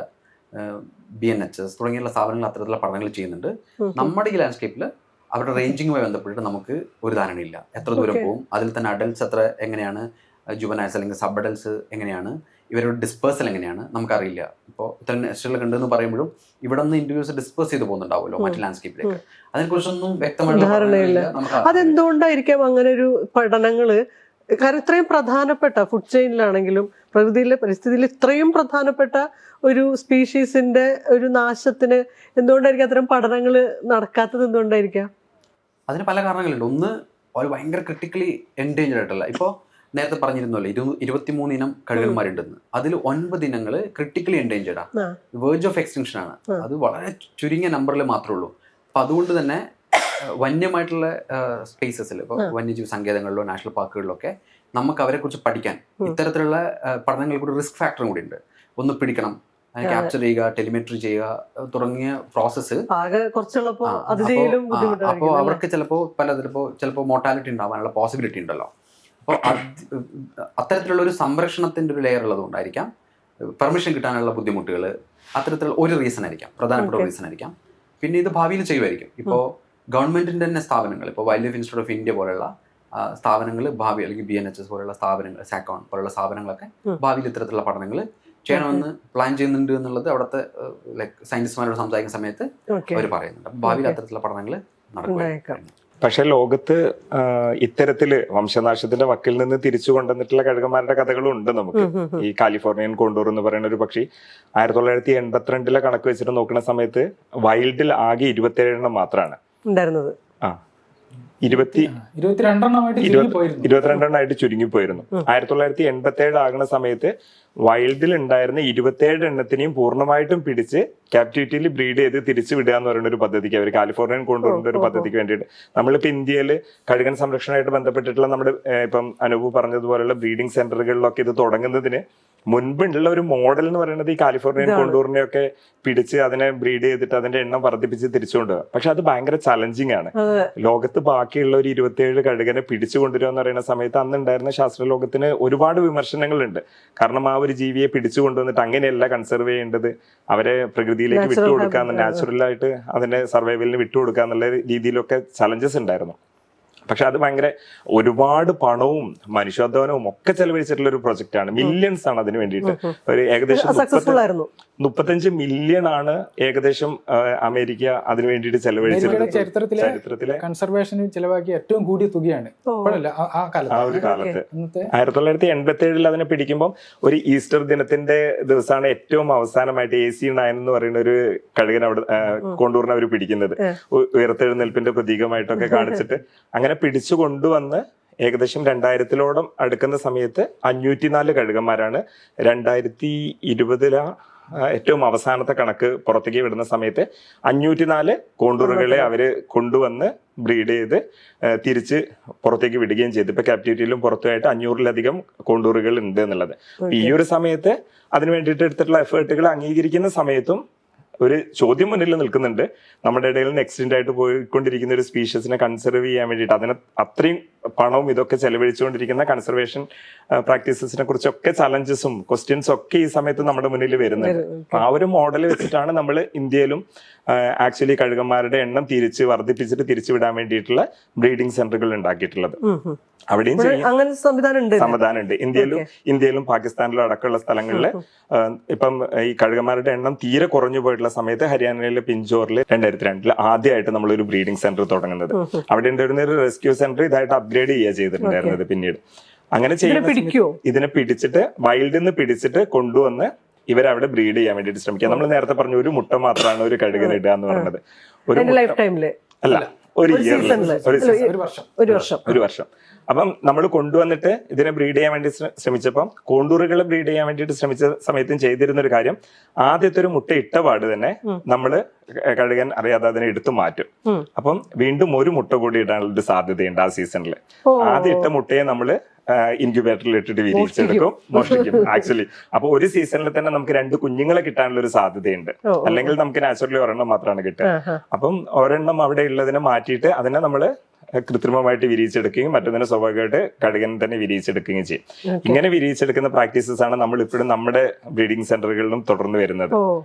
BNHS തുടങ്ങിയുള്ള സ്ഥാപനങ്ങൾ അത്തരത്തിലുള്ള പഠനങ്ങൾ ചെയ്യുന്നുണ്ട്. നമ്മുടെ ഈ ലാൻഡ്സ്കേപ്പിൽ അവരുടെ റേഞ്ചിങ്ങുമായി ബന്ധപ്പെട്ടിട്ട് നമുക്ക് ഒരു ധാരണയില്ല. എത്ര ദൂരം പോകും, അതിൽ തന്നെ അഡൽട്ട്സ് എത്ര എങ്ങനെയാണ്, ജുവനൈൽസ് അല്ലെങ്കിൽ സബ് അഡൽട്ട്സ് എങ്ങനെയാണ്, ഇവരുടെ ഡിസ്പേഴ്സൽ എങ്ങനെയാണ് നമുക്കറിയില്ല. ഇപ്പോൾ ഇത്തരം നെസ്റ്റുകൾ ഉണ്ടെന്ന് പറയുമ്പോഴും ഇവിടെ നിന്ന് ഇൻഡിവിജ്വൽസ് ഡിസ്പേഴ്സ് ചെയ്ത് പോകുന്നുണ്ടാവുമല്ലോ മറ്റ് ലാൻഡ്സ്കേപ്പിലേക്ക്. അതിനെക്കുറിച്ചൊന്നും വ്യക്തമായിട്ട് അതെന്തുകൊണ്ടായിരിക്കാം അങ്ങനെ ഒരു പഠനങ്ങള്? കാരണം ഇത്രയും പ്രധാനപ്പെട്ട ഫുഡ് ചെയിനിലാണെങ്കിലും പരിസ്ഥിതിയിൽ ഇത്രയും പ്രധാനപ്പെട്ട ഒരു സ്പീഷീസിന്റെ ഒരു നാശത്തിന് എന്തുകൊണ്ടായിരിക്കും അത്തരം പഠനങ്ങൾ നടക്കാത്തത്? എന്തുകൊണ്ടായിരിക്കാം? അതിന് പല കാരണങ്ങളുണ്ട്. ഒന്ന്, ഒരു ഭയങ്കര ക്രിട്ടിക്കലി എൻഡേഞ്ചർഡ് ആയിട്ടുള്ള, ഇപ്പോൾ നേരത്തെ പറഞ്ഞിരുന്നല്ലോ 23 ഇനം കഴുകന്മാരുണ്ടെന്ന്. അതിൽ 9 ഇനങ്ങൾ ക്രിട്ടിക്കലി എൻഡേഞ്ചർഡാണ്, വേർജ് ഓഫ് എക്സ്റ്റിങ്ഷൻ ആണ്. അത് വളരെ ചുരുങ്ങിയ നമ്പറിൽ മാത്രമേ ഉള്ളൂ. അപ്പം അതുകൊണ്ട് തന്നെ വന്യമായിട്ടുള്ള സ്പേസസിൽ, ഇപ്പോൾ വന്യജീവി സങ്കേതങ്ങളിലോ നാഷണൽ പാർക്കുകളിലൊക്കെ നമുക്ക് അവരെക്കുറിച്ച് പഠിക്കാൻ ഇത്തരത്തിലുള്ള പഠനങ്ങൾക്ക് ഒരു റിസ്ക് ഫാക്ടറും കൂടി ഉണ്ട്. ഒന്ന് പിടിക്കണം, ക്യാപ്ചർ ചെയ്യുക, ടെലിമെട്രി ചെയ്യുക തുടങ്ങിയ പ്രോസസ്സ്. അപ്പോൾ അവർക്ക് ചിലപ്പോൾ മോർട്ടാലിറ്റി ഉണ്ടാവാനുള്ള പോസിബിലിറ്റി ഉണ്ടല്ലോ. അപ്പോൾ അത്തരത്തിലുള്ള ഒരു സംരക്ഷണത്തിൻ്റെ ഒരു ലെയർ ഉള്ളതുകൊണ്ടായിരിക്കാം പെർമിഷൻ കിട്ടാനുള്ള ബുദ്ധിമുട്ടുകൾ. അത്തരത്തിലുള്ള ഒരു റീസൺ ആയിരിക്കാം, പ്രധാനപ്പെട്ട റീസൺ ആയിരിക്കാം. പിന്നെ ഇത് ഭാവിയിൽ ചെയ്യുമായിരിക്കും. ഇപ്പോൾ ഗവൺമെന്റിന്റെ തന്നെ സ്ഥാപനങ്ങൾ, ഇപ്പോൾ wild life institute of India പോലുള്ള സ്ഥാപനങ്ങൾ ഭാവി, അല്ലെങ്കിൽ BNHS പോലുള്ള സ്ഥാപനങ്ങൾ, സാക്കോൺ പോലുള്ള സ്ഥാപനങ്ങളൊക്കെ ഭാവിയിൽ ഇത്തരത്തിലുള്ള പഠനങ്ങൾ ചെയ്യണമെന്ന് പ്ലാൻ ചെയ്യുന്നുണ്ട് എന്നുള്ളത് അവിടുത്തെ സയന്റിസ്റ്റുമാരോട് സംസാരിക്കുന്ന സമയത്ത് അവർ പറയുന്നുണ്ട്. അപ്പം ഭാവിയിൽ അത്തരത്തിലുള്ള പഠനങ്ങൾ നടക്കും. പക്ഷെ ലോകത്ത് ഇത്തരത്തില് വംശനാശത്തിന്റെ വക്കിൽ നിന്ന് തിരിച്ചു കൊണ്ടുവന്നിട്ടുള്ള കഴുകന്മാരുടെ കഥകളും ഉണ്ട് നമുക്ക്. ഈ കാലിഫോർണിയൻ കോണ്ടൂർ എന്ന് പറയുന്ന ഒരു പക്ഷി 1982 കണക്ക് വെച്ചിട്ട് നോക്കുന്ന സമയത്ത് വൈൽഡിൽ ആകെ 27 എണ്ണം മാത്രമാണ് ഉണ്ടായിരുന്നത്. 22 ചുരുങ്ങിപ്പോയിരുന്നു. 1987 ആകുന്ന സമയത്ത് വൈൽഡിൽ ഉണ്ടായിരുന്ന 27 എണ്ണത്തിനെയും പൂർണ്ണമായിട്ടും പിടിച്ച് ക്യാപ്റ്റിവിറ്റിയിൽ ബ്രീഡ് ചെയ്ത് തിരിച്ചു വിടുക എന്ന് പറയുന്ന ഒരു പദ്ധതിക്ക്, അവർ കാലിഫോർണിയൻ കോണ്ടൂറിന്റെ ഒരു പദ്ധതിക്ക് വേണ്ടിയിട്ട് നമ്മളിപ്പോൾ ഇന്ത്യയിൽ കഴുകൻ സംരക്ഷണമായിട്ട് ബന്ധപ്പെട്ടിട്ടുള്ള നമ്മുടെ ഇപ്പം അനൂപ് പറഞ്ഞതുപോലുള്ള ബ്രീഡിംഗ് സെന്ററുകളിലൊക്കെ ഇത് തുടങ്ങുന്നതിന് മുൻപുള്ള ഒരു മോഡൽ എന്ന് പറയുന്നത് ഈ കാലിഫോർണിയൻ കോണ്ടൂറിനെ ഒക്കെ പിടിച്ച് അതിനെ ബ്രീഡ് ചെയ്തിട്ട് അതിന്റെ എണ്ണം വർദ്ധിപ്പിച്ച് തിരിച്ചുകൊണ്ടുപോകുക. പക്ഷെ അത് ഭയങ്കര ചലഞ്ചിങ് ആണ്. ലോകത്ത് ബാക്കിയുള്ള ഒരു 27 കഴുകനെ പിടിച്ചു കൊണ്ടുവരിക എന്ന് പറയുന്ന സമയത്ത് അന്നുണ്ടായിരുന്ന ശാസ്ത്രലോകത്തിന് ഒരുപാട് വിമർശനങ്ങളുണ്ട്. കാരണം ആ ഒരു ജീവിയെ പിടിച്ചു കൊണ്ടുവന്നിട്ട് അങ്ങനെയല്ല കൺസർവ് ചെയ്യേണ്ടത്, അവരെ പ്രകൃതിയിലേക്ക് വിട്ടുകൊടുക്കാന്ന്, നാച്ചുറലായിട്ട് അതിന്റെ സർവൈവലിന് വിട്ടുകൊടുക്കുക എന്നുള്ള രീതിയിലൊക്കെ ചലഞ്ചസ് ഉണ്ടായിരുന്നു. പക്ഷെ അത് ഭയങ്കര ഒരുപാട് പണവും മനുഷ്യാധ്വാനവും ഒക്കെ ചെലവഴിച്ചിട്ടുള്ള ഒരു പ്രൊജക്റ്റ് ആണ്. മില്യൺസ് ആണ് അതിന് വേണ്ടിയിട്ട്. ഒരു ഏകദേശം 35 മില്യൺ ആണ് ഏകദേശം അമേരിക്ക അതിന് വേണ്ടിയിട്ട് ചെലവഴിച്ചത്. ചരിത്രത്തിലെ കൺസർവേഷന് ചെലവാക്കിയ ഏറ്റവും കൂടിയ തുകയാണ് ആ ഒരു കാലത്ത്. 1987 അതിനെ പിടിക്കുമ്പോൾ ഒരു ഈസ്റ്റർ ദിനത്തിന്റെ ദിവസമാണ് ഏറ്റവും അവസാനമായിട്ട് AC9 എന്ന് പറയുന്ന ഒരു കഴുകൻ അവിടെ കോണ്ടൂറിനെ അവർ പിടിക്കുന്നത്. ഉയർത്തെഴുന്നേൽപ്പിന്റെ പ്രതീകമായിട്ടൊക്കെ കാണിച്ചിട്ട് അങ്ങനെ പിടിച്ചു കൊണ്ടുവന്ന് ഏകദേശം 2000-ഓളം അടുക്കുന്ന സമയത്ത് 504 കഴുകന്മാരാണ് 2020 ഏറ്റവും അവസാനത്തെ കണക്ക് പുറത്തേക്ക് വിടുന്ന സമയത്ത് 504 കോണ്ടൂറുകളെ അവര് കൊണ്ടുവന്ന് ബ്രീഡ് ചെയ്ത് തിരിച്ച് പുറത്തേക്ക് വിടുകയും ചെയ്തു. ഇപ്പൊ ക്യാപ്റ്റിവിറ്റിയിലും പുറത്തുമായിട്ട് 500-ലധികം കോണ്ടൂറുകൾ ഉണ്ട് എന്നുള്ളത്. ഈ ഒരു സമയത്ത് അതിന് വേണ്ടിയിട്ട് എടുത്തിട്ടുള്ള എഫേർട്ടുകൾ അംഗീകരിക്കുന്ന സമയത്തും ഒരു ചോദ്യം മുന്നിൽ നിൽക്കുന്നുണ്ട്. നമ്മുടെ ഇടയിൽ നിന്ന് എക്സ്റ്റെൻഡ് ആയിട്ട് പോയിക്കൊണ്ടിരിക്കുന്ന ഒരു സ്പീഷീസിനെ കൺസർവ് ചെയ്യാൻ വേണ്ടിയിട്ട് അതിന് അത്രയും പണവും ഇതൊക്കെ ചെലവഴിച്ചുകൊണ്ടിരിക്കുന്ന കൺസർവേഷൻ പ്രാക്ടീസസിനെ കുറിച്ചൊക്കെ ചലഞ്ചസും ക്വസ്റ്റ്യൻസും ഒക്കെ ഈ സമയത്ത് നമ്മുടെ മുന്നിൽ വരുന്നുണ്ട്. ആ ഒരു മോഡൽ വെച്ചിട്ടാണ് നമ്മൾ ഇന്ത്യയിലും ആക്ച്വലി കഴുകന്മാരുടെ എണ്ണം തിരിച്ച് വർദ്ധിപ്പിച്ചിട്ട് തിരിച്ചു വിടാൻ വേണ്ടിയിട്ടുള്ള ബ്രീഡിംഗ് സെന്ററുകൾ ഉണ്ടാക്കിയിട്ടുള്ളത്. അവിടെയും സംവിധാനമുണ്ട്. ഇന്ത്യയിലും പാകിസ്ഥാനിലും അടക്കമുള്ള സ്ഥലങ്ങളിൽ ഇപ്പം ഈ കഴുകന്മാരുടെ എണ്ണം തീരെ കുറഞ്ഞു പോയിട്ടുള്ള സമയത്ത് ഹരിയാനയിലെ പിഞ്ചോറിൽ 2002 ആദ്യമായിട്ട് നമ്മളൊരു ബ്രീഡിംഗ് സെന്റർ തുടങ്ങുന്നത്. അവിടെ ഉണ്ടായിരുന്ന ഒരു റെസ്ക്യൂ സെന്റർ ഇതായിട്ട് അപ്ഗ്രേഡ് ചെയ്യുക ചെയ്തിട്ടുണ്ടായിരുന്നത് പിന്നീട്. അങ്ങനെ ഇതിനെ പിടിച്ചിട്ട് വൈൽഡിൽ നിന്ന് പിടിച്ചിട്ട് കൊണ്ടുവന്ന് ഇവരവിടെ ബ്രീഡ് ചെയ്യാൻ വേണ്ടിയിട്ട് ശ്രമിക്കുക. നമ്മൾ നേരത്തെ പറഞ്ഞു ഒരു മുട്ട മാത്രമാണ് ഒരു കഴുകൻ ഇടുക എന്ന് പറയുന്നത്. അല്ല, ഒരു ഒരു ഇയറിൽ seasonല്. ഒരു വർഷം. ഒരു വർഷം. അപ്പം നമ്മൾ കൊണ്ടുവന്നിട്ട് ഇതിനെ ബ്രീഡ് ചെയ്യാൻ വേണ്ടി ശ്രമിച്ചപ്പം കോണ്ടൂറുകളെ ബ്രീഡ് ചെയ്യാൻ വേണ്ടിയിട്ട് ശ്രമിച്ച സമയത്തും ചെയ്തിരുന്ന ഒരു കാര്യം, ആദ്യത്തെ ഒരു മുട്ട ഇട്ട പാട് തന്നെ നമ്മള് കഴുകൻ അറിയാതെ അതിനെ എടുത്തു മാറ്റും. അപ്പം വീണ്ടും ഒരു മുട്ട കൂടി ഇടാനുള്ള ഒരു സാധ്യതയുണ്ട് ആ സീസണിൽ. ആദ്യം ഇട്ട മുട്ടയെ നമ്മള് ഇൻക്യുബേറ്ററിൽ ഇട്ടിട്ട് വിരിയിച്ചെടുക്കും, മോഷ്ടിക്കും ആക്ച്വലി. അപ്പൊ ഒരു സീസണിൽ തന്നെ നമുക്ക് 2 കുഞ്ഞുങ്ങളെ കിട്ടാനുള്ള ഒരു സാധ്യതയുണ്ട്. അല്ലെങ്കിൽ നമുക്ക് നാച്ചുറലി ഒരെണ്ണം മാത്രമാണ് കിട്ടുക. അപ്പം ഒരെണ്ണം അവിടെ ഉള്ളതിനെ മാറ്റിയിട്ട് അതിനെ നമ്മള് കൃത്രിമമായിട്ട് വിരിയിച്ചെടുക്കുകയും മറ്റൊന്നിനെ സ്വാഭാവികമായിട്ട് കഴുകൻ തന്നെ വിരിയിച്ചെടുക്കുകയും ചെയ്യും. ഇങ്ങനെ വിരിയിച്ചെടുക്കുന്ന പ്രാക്ടീസസ് ആണ് നമ്മൾ ഇപ്പോഴും നമ്മുടെ ബ്രീഡിംഗ് സെന്ററുകളിലും തുടർന്ന് വരുന്നത്.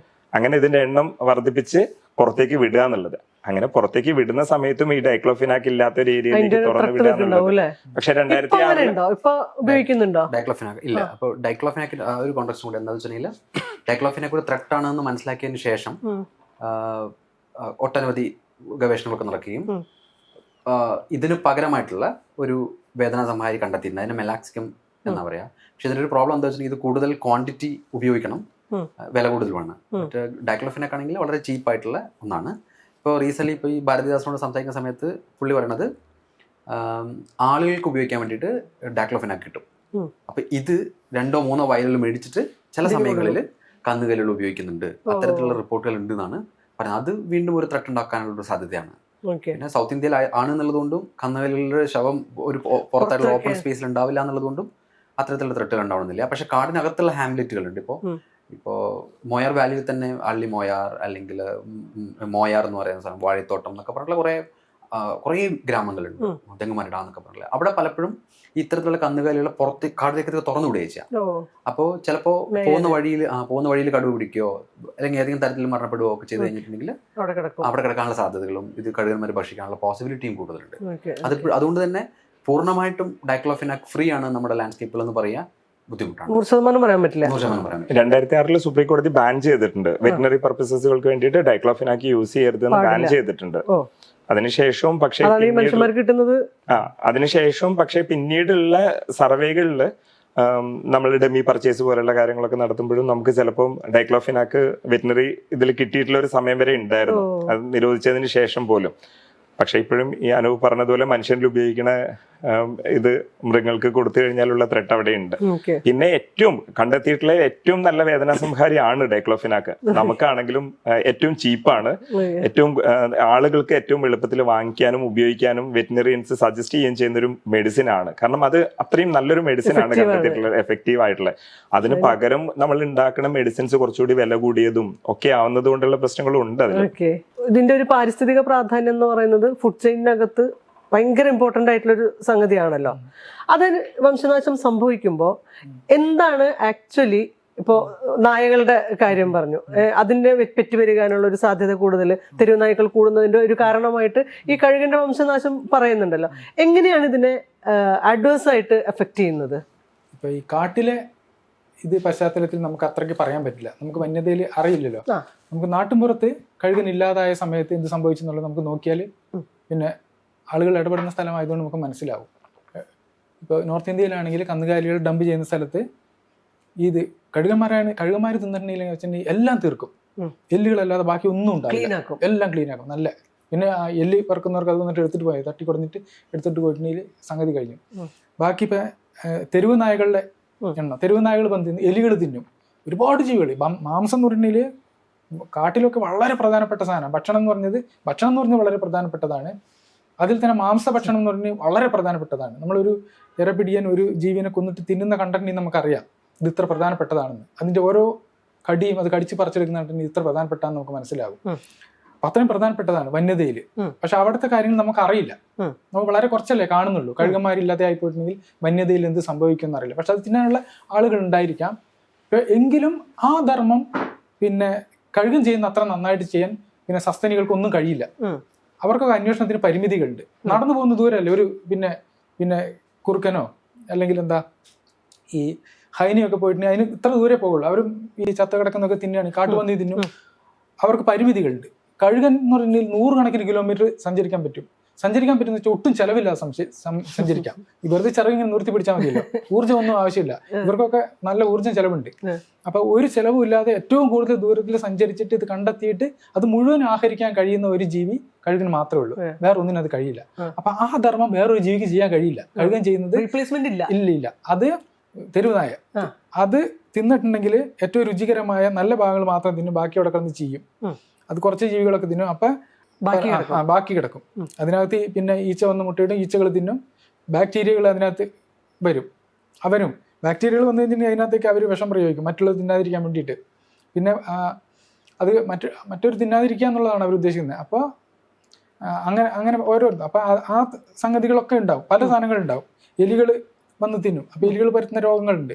അങ്ങനെ ഇതിന്റെ എണ്ണം വർദ്ധിപ്പിച്ച് പുറത്തേക്ക് വിടുക എന്നുള്ളത്. അങ്ങനെ പുറത്തേക്ക് വിടുന്ന സമയത്തും ഈ ഡൈക്ലോഫിനാക്ക് ഇല്ലാത്ത ഒരു ഏരിയയിലേക്ക് തുറന്നു വിടുക എന്നുള്ളത്. പക്ഷെ 2006 ഡൈക്ലോഫിനാക്ക് ഇല്ല. അപ്പോൾ ഡൈക്ലോഫിനാക്ക് ഒരു കോൺടെക്സ്റ്റ് കൂടെ എന്താണെന്ന് വെച്ചിട്ടുണ്ടെങ്കിൽ, ഡൈക്ലോഫിനാക്ക് ഒരു ത്രെട്ട് ആണെന്ന് മനസ്സിലാക്കിയതിന് ശേഷം ഒട്ടനവധി ഗവേഷണങ്ങളൊക്കെ നടക്കുകയും ഇതിന് പകരമായിട്ടുള്ള ഒരു വേദന സംഹാരി കണ്ടെത്തിയിട്ടുണ്ട്. അതിന് മെലാക്സിക്കം എന്നാ പറയാ. പക്ഷെ ഇതിന്റെ ഒരു പ്രോബ്ലം എന്താ വെച്ചിട്ടുണ്ടെങ്കിൽ, ഇത് കൂടുതൽ ക്വാണ്ടിറ്റി ഉപയോഗിക്കണം, വില കൂടുതലുമാണ്. മറ്റേ ഡൈക്ലോഫിനാക്ക് ആണെങ്കിൽ വളരെ ചീപ്പായിട്ടുള്ള ഒന്നാണ്. ഇപ്പോൾ റീസെൻ്റ്ലി ഇപ്പോൾ ഈ ഭാരതിദാസിനോട് സംസാരിക്കുന്ന സമയത്ത് പുള്ളി പറയണത് ആളുകൾക്ക് ഉപയോഗിക്കാൻ വേണ്ടിയിട്ട് ഡൈക്ലോഫിനാക്ക് കിട്ടും. അപ്പം ഇത് 2-3 വയലുകൾ മേടിച്ചിട്ട് ചില സമയങ്ങളിൽ കന്നുകാലികൾ ഉപയോഗിക്കുന്നുണ്ട്. അത്തരത്തിലുള്ള റിപ്പോർട്ടുകൾ ഉണ്ട് എന്നാണ് പറയുന്നത്. അത് വീണ്ടും ഒരു ത്രെട്ട് ഉണ്ടാക്കാനുള്ള ഒരു സാധ്യതയാണ്. പിന്നെ സൗത്ത് ഇന്ത്യയിൽ ആണെന്നുള്ളതുകൊണ്ടും കന്നുകാലികളുടെ ശവം ഒരു പുറത്തായിട്ടുള്ള ഓപ്പൺ സ്പേസിൽ ഉണ്ടാവില്ല എന്നുള്ളതുകൊണ്ടും അത്തരത്തിലുള്ള ത്രെട്ടുകൾ ഉണ്ടാവണമെന്നില്ല. പക്ഷെ കാടിനകത്തുള്ള ഹാംലെറ്റുകളുണ്ട്. ഇപ്പോൾ മോയാർ വാലിയിൽ തന്നെ അള്ളി മോയാർ, അല്ലെങ്കിൽ മോയാർ എന്ന് പറയുന്ന സ്ഥലം, വാഴത്തോട്ടം എന്നൊക്കെ പറഞ്ഞിട്ടുള്ള കുറേ ഗ്രാമങ്ങളുണ്ട്, തെങ്ങുമരട എന്നൊക്കെ പറഞ്ഞില്ല. അവിടെ പലപ്പോഴും ഇത്തരത്തിലുള്ള കന്നുകാലികളെ പുറത്ത് കാടിലേക്ക് തുറന്നു വിടുകയും ചെയ്യാം. അപ്പോൾ ചിലപ്പോൾ പോകുന്ന വഴിയിൽ കടുവ പിടിക്കുകയോ അല്ലെങ്കിൽ ഏതെങ്കിലും തരത്തിൽ മരണപ്പെടുകയോ ഒക്കെ ചെയ്ത് കഴിഞ്ഞിട്ടുണ്ടെങ്കിൽ അവിടെ കിടക്കാനുള്ള സാധ്യതകളും ഇത് കഴുകന്മാർ ഭക്ഷിക്കാനുള്ള പോസിബിലിറ്റിയും കൂടുതലുണ്ട്. അതുകൊണ്ട് തന്നെ പൂർണ്ണമായിട്ടും ഡൈക്ലോഫിനാക്ക് ഫ്രീ ആണ് നമ്മുടെ ലാൻഡ്സ്കേപ്പിൽ എന്ന് പറയാൻ ബുദ്ധിമുട്ടാണ്. 100% പറയാൻ പറ്റില്ല. 2006 സുപ്രീം കോടതി ബാൻ ചെയ്തിട്ടുണ്ട്. വെറ്റിനറി പർപ്പസസുകൾക്ക് വേണ്ടിയിട്ട് ഡൈക്ലോഫിനാക്ക് യൂസ് ചെയ്യരുതെന്ന് ബാൻ ചെയ്തിട്ടുണ്ട്. അതിനുശേഷവും പക്ഷേ പിന്നീടുള്ള സർവേകളിൽ നമ്മൾ ഡെമി പർച്ചേസ് പോലുള്ള കാര്യങ്ങളൊക്കെ നടത്തുമ്പോഴും നമുക്ക് ചിലപ്പം ഡൈക്ലോഫിനാക്ക് വെറ്റിനറി ഇതിൽ കിട്ടിയിട്ടുള്ള ഒരു സമയം വരെ ഉണ്ടായിരുന്നു, അത് നിരോധിച്ചതിന് ശേഷം പോലും. പക്ഷെ ഇപ്പോഴും ഈ അനൂപ് പറഞ്ഞതുപോലെ മനുഷ്യരിൽ ഉപയോഗിക്കുന്ന ഇത് മൃഗങ്ങൾക്ക് കൊടുത്തു കഴിഞ്ഞാലുള്ള ത്രെട്ട് അവിടെ ഉണ്ട്. പിന്നെ കണ്ടെത്തിയിട്ടുള്ള ഏറ്റവും നല്ല വേദന സംഹാരിയാണ് ഡൈക്ലോഫിനാക്ക്. നമുക്കാണെങ്കിലും ഏറ്റവും ചീപ്പാണ്, ആളുകൾക്ക് ഏറ്റവും എളുപ്പത്തിൽ വാങ്ങിക്കാനും ഉപയോഗിക്കാനും വെറ്റിനറിയൻസ് സജസ്റ്റ് ചെയ്യുകയും ചെയ്യുന്ന ഒരു മെഡിസിൻ ആണ്. കാരണം അത് അത്രയും നല്ലൊരു മെഡിസിൻ ആണ് കണ്ടെത്തിയിട്ടുള്ളത്, എഫക്റ്റീവ് ആയിട്ടുള്ളത്. അതിന് പകരം നമ്മൾ ഉണ്ടാക്കുന്ന മെഡിസിൻസ് കുറച്ചുകൂടി വില കൂടിയതും ഒക്കെ ആവുന്നത് കൊണ്ടുള്ള പ്രശ്നങ്ങളും ഉണ്ട് അതിൽ. ഇതിന്റെ ഒരു പാരിസ്ഥിതിക പ്രാധാന്യം എന്ന് പറയുന്നത് ഫുഡ് ചെയിനകത്ത് ഭയങ്കര ഇമ്പോർട്ടൻ്റ് ആയിട്ടുള്ളൊരു സംഗതിയാണല്ലോ. അത് വംശനാശം സംഭവിക്കുമ്പോൾ എന്താണ് ആക്ച്വലി, ഇപ്പോൾ നായകളുടെ കാര്യം പറഞ്ഞു, അതിൻ്റെ പെറ്റ് വരികാനുള്ള ഒരു സാധ്യത കൂടുതൽ, തെരുവ് നായ്ക്കൾ കൂടുന്നതിൻ്റെ ഒരു കാരണമായിട്ട് ഈ കഴുകൻ്റെ വംശനാശം പറയുന്നുണ്ടല്ലോ. എങ്ങനെയാണ് ഇതിനെ അഡ്വേഴ്സ് ആയിട്ട് എഫക്റ്റ് ചെയ്യുന്നത്? ഇപ്പോൾ ഈ കാട്ടിലെ ഇത് പശ്ചാത്തലത്തിൽ നമുക്ക് അത്രയ്ക്ക് പറയാൻ പറ്റില്ല. നമുക്ക് വന്യതയിൽ അറിയില്ലല്ലോ. നമുക്ക് നാട്ടിൻപുറത്ത് കഴുകൻ ഇല്ലാതായ സമയത്ത് എന്ത് സംഭവിച്ചെന്നുള്ളത് നമുക്ക് നോക്കിയാൽ പിന്നെ ആളുകൾ ഇടപെടുന്ന സ്ഥലമായതുകൊണ്ട് നമുക്ക് മനസ്സിലാവും. ഇപ്പോൾ നോർത്ത് ഇന്ത്യയിലാണെങ്കിൽ കന്നുകാലികൾ ഡംപ് ചെയ്യുന്ന സ്ഥലത്ത് ഇത് കഴുകന്മാർ തിന്നിട്ടുണ്ടെങ്കിൽ വെച്ചിട്ടുണ്ടെങ്കിൽ എല്ലാം തീർക്കും, എല്ലുകളല്ലാതെ ബാക്കി ഒന്നും ഉണ്ടാവില്ല, എല്ലാം ക്ലീൻ ആക്കും. നല്ല പിന്നെ ആ എല്ല് പറക്കുന്നവർക്ക് അത് വന്നിട്ട് എടുത്തിട്ട് പോയത് തട്ടി കൊടുത്തിട്ട് എടുത്തിട്ട് പോയിട്ടുണ്ടെങ്കിൽ സംഗതി കഴിഞ്ഞു. ബാക്കി ഇപ്പം തെരുവ് നായകളുടെ എണ്ണം, തെരുവ് നായകൾ തിന്നും, എലികൾ തിന്നും, ഒരുപാട് ജീവികൾ. മാംസം എന്ന് പറഞ്ഞിട്ടുണ്ടെങ്കിൽ കാട്ടിലൊക്കെ വളരെ പ്രധാനപ്പെട്ട സാധനം. ഭക്ഷണം എന്ന് പറഞ്ഞത് വളരെ പ്രധാനപ്പെട്ടതാണ്. അതിൽ തന്നെ മാംസഭക്ഷണം എന്ന് പറഞ്ഞാൽ വളരെ പ്രധാനപ്പെട്ടതാണ്. നമ്മളൊരു ഇരപിടിയൻ ഒരു ജീവിനെ കൊന്നിട്ട് തിന്നുന്ന കണ്ടന്റിൽ നമുക്കറിയാം ഇത് ഇത്ര പ്രധാനപ്പെട്ടതാണെന്ന്. അതിൻ്റെ ഓരോ കടിയും അത് കടിച്ച് പറിച്ചെടുക്കുന്നുണ്ടെങ്കിൽ ഇത്ര പ്രധാനപ്പെട്ടാന്ന് നമുക്ക് മനസ്സിലാകും. അപ്പം അത്രയും പ്രധാനപ്പെട്ടതാണ് വന്യതയിൽ. പക്ഷെ അവിടുത്തെ കാര്യങ്ങൾ നമുക്ക് അറിയില്ല, നമുക്ക് വളരെ കുറച്ചല്ലേ കാണുന്നുള്ളൂ. കഴുകന്മാരില്ലാതെ ആയിപ്പോയിട്ടുണ്ടെങ്കിൽ വന്യതയിൽ എന്ത് സംഭവിക്കുമെന്ന് അറിയില്ല. പക്ഷെ അത് തിന്നാനുള്ള ആളുകൾ ഉണ്ടായിരിക്കാം. എങ്കിലും ആ ധർമ്മം പിന്നെ കഴുകൻ ചെയ്യുന്ന അത്ര നന്നായിട്ട് ചെയ്യാൻ പിന്നെ സസ്തനികൾക്കൊന്നും കഴിയില്ല. അവർക്കൊക്കെ അന്വേഷണത്തിന് പരിമിതികളുണ്ട്. നടന്നു പോകുന്ന ദൂരമല്ലേ ഒരു പിന്നെ കുറുക്കനോ അല്ലെങ്കിൽ ഈ ഹൈനിയൊക്കെ പോയിട്ടുണ്ടെങ്കിൽ അതിന് ഇത്ര ദൂരെ പോകുള്ളൂ. അവരും ഈ ചത്ത കിടക്കുന്നൊക്കെ തിന്നുകയാണ്, കാട്ടുപന്നി തിന്നും. അവർക്ക് പരിമിതികളുണ്ട്. കഴുകൻ എന്ന് പറഞ്ഞാൽ 100 കണക്കിന് കിലോമീറ്റർ സഞ്ചരിക്കാൻ പറ്റും. സഞ്ചരിക്കാൻ പറ്റുന്ന വെച്ചാൽ ഒട്ടും ചെലവില്ലാതെ സഞ്ചരിക്കാം. ഈ വെറുതെ ചിറക് ഇങ്ങനെ നിർത്തി പിടിച്ചാൽ മതിയല്ലോ, ഊർജ്ജം ഒന്നും ആവശ്യമില്ല. ഇവർക്കൊക്കെ നല്ല ഊർജ്ജം ചെലവുണ്ട്. അപ്പൊ ഒരു ചെലവും ഇല്ലാതെ ഏറ്റവും കൂടുതൽ ദൂരത്തിൽ സഞ്ചരിച്ചിട്ട് ഇത് കണ്ടെത്തിയിട്ട് അത് മുഴുവൻ ആഹരിക്കാൻ കഴിയുന്ന ഒരു ജീവി കഴുകിന് മാത്രമേ ഉള്ളൂ, വേറെ ഒന്നിനും അത് കഴിയില്ല. അപ്പൊ ആ ധർമ്മം വേറൊരു ജീവിക്ക് ചെയ്യാൻ കഴിയില്ല. കഴുകൻ ചെയ്യുന്നത് റീപ്ലേസ്മെന്റ് ഇല്ല. അത് തെരുവുനായ അത് തിന്നിട്ടുണ്ടെങ്കിൽ ഏറ്റവും രുചികരമായ നല്ല ഭാഗങ്ങൾ മാത്രം തിന്നും, ബാക്കി അവിടെ കിടന്ന് ചെയ്യും. അത് കുറച്ച് ജീവികളൊക്കെ തിന്നും, അപ്പൊ ബാക്കി കിടക്കും. അതിനകത്ത് പിന്നെ ഈച്ച വന്ന് മുട്ടയിടും, ഈച്ചകൾ തിന്നും, ബാക്ടീരിയകൾ അതിനകത്ത് അവരും ബാക്ടീരിയകൾ വന്നു കഴിഞ്ഞാൽ അതിനകത്തേക്ക് അവർ വിഷം പ്രയോഗിക്കും മറ്റുള്ളത് തിന്നാതിരിക്കാൻ വേണ്ടിയിട്ട്. പിന്നെ അത് മറ്റൊരു തിന്നാതിരിക്കുക എന്നുള്ളതാണ് അവർ ഉദ്ദേശിക്കുന്നത്. അപ്പോൾ അങ്ങനെ ഓരോ അപ്പോൾ ആ സംഗതികളൊക്കെ ഉണ്ടാവും, പല സാധനങ്ങളുണ്ടാവും. എലികൾ വന്ന് തിന്നും, അപ്പോൾ എലികൾ പരത്തുന്ന രോഗങ്ങളുണ്ട്.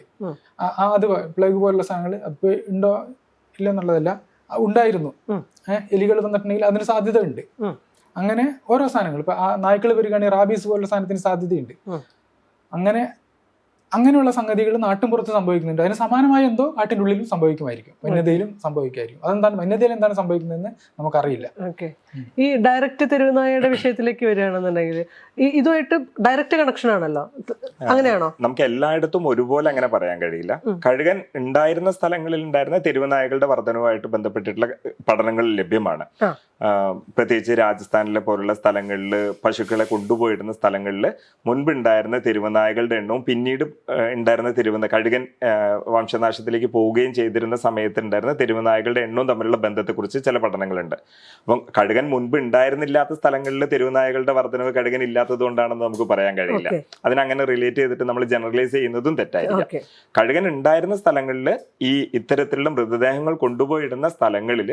അത് പ്ലേഗ് പോലുള്ള സാധനങ്ങൾ അപ്പോൾ ഉണ്ടോ ഇല്ലെന്നുള്ളതല്ല, ഉണ്ടായിരുന്നു. എലികൾ വന്നിട്ടുണ്ടെങ്കിൽ അതിന് സാധ്യത ഉണ്ട്. അങ്ങനെ ഓരോ സാധനങ്ങൾ ഇപ്പൊ നായ്ക്കൾ വരികയാണെങ്കിൽ റാബീസ് പോലുള്ള സാധനത്തിന് സാധ്യതയുണ്ട്. അങ്ങനെയുള്ള സംഗതികൾ നാട്ടിൻപുറത്ത് സംഭവിക്കുന്നുണ്ട്. അതിന് സമാനമായ എന്തോ കാട്ടിൻ്റെ ഉള്ളിലും സംഭവിക്കുമായിരിക്കും, വന്യതയിലും സംഭവിക്കുമായിരിക്കും. അതെന്താണ് വന്യതയിൽ എന്താണ് സംഭവിക്കുന്നതെന്ന് നമുക്കറിയില്ല. ഓക്കെ, ഈ ഡയറക്റ്റ് തെരുവുനായയുടെ വിഷയത്തിലേക്ക് വരികയാണെന്നുണ്ടെങ്കിൽ ഇതുമായിട്ട് ഡയറക്റ്റ് കണക്ഷൻ ആണല്ലോ, അങ്ങനെയാണോ? നമുക്ക് എല്ലായിടത്തും ഒരുപോലെ അങ്ങനെ പറയാൻ കഴിയില്ല. കഴുകൻ ഉണ്ടായിരുന്ന സ്ഥലങ്ങളിൽ ഉണ്ടായിരുന്ന തെരുവുനായകളുടെ വർധനവുമായിട്ട് ബന്ധപ്പെട്ടിട്ടുള്ള പഠനങ്ങൾ ലഭ്യമാണ്. പ്രത്യേകിച്ച് രാജസ്ഥാനിലെ പോലുള്ള സ്ഥലങ്ങളിൽ, പശുക്കളെ കൊണ്ടുപോയിരുന്ന സ്ഥലങ്ങളിൽ മുൻപുണ്ടായിരുന്ന തെരുവുനായകളുടെ എണ്ണവും പിന്നീട് ഉണ്ടായിരുന്ന കഴുകൻ വംശനാശത്തിലേക്ക് പോവുകയും ചെയ്തിരുന്ന സമയത്ത് ഉണ്ടായിരുന്ന തെരുവുനായകളുടെ എണ്ണവും തമ്മിലുള്ള ബന്ധത്തെക്കുറിച്ച് ചില പഠനങ്ങളുണ്ട്. അപ്പം കഴുകൻ മുൻപ് ഉണ്ടായിരുന്നില്ലാത്ത സ്ഥലങ്ങളിൽ തെരുവുനായകളുടെ വർധനവ് കഴുകൻ ഇല്ലാത്തത് കൊണ്ടാണെന്ന് നമുക്ക് പറയാൻ കഴിയില്ല. അതിനങ്ങനെ റിലേറ്റ് ചെയ്തിട്ട് നമ്മൾ ജനറലൈസ് ചെയ്യുന്നതും തെറ്റായിരിക്കും. കഴുകൻ ഉണ്ടായിരുന്ന സ്ഥലങ്ങളിൽ ഈ ഇത്തരത്തിലുള്ള മൃതദേഹങ്ങൾ കൊണ്ടുപോയിടുന്ന സ്ഥലങ്ങളിൽ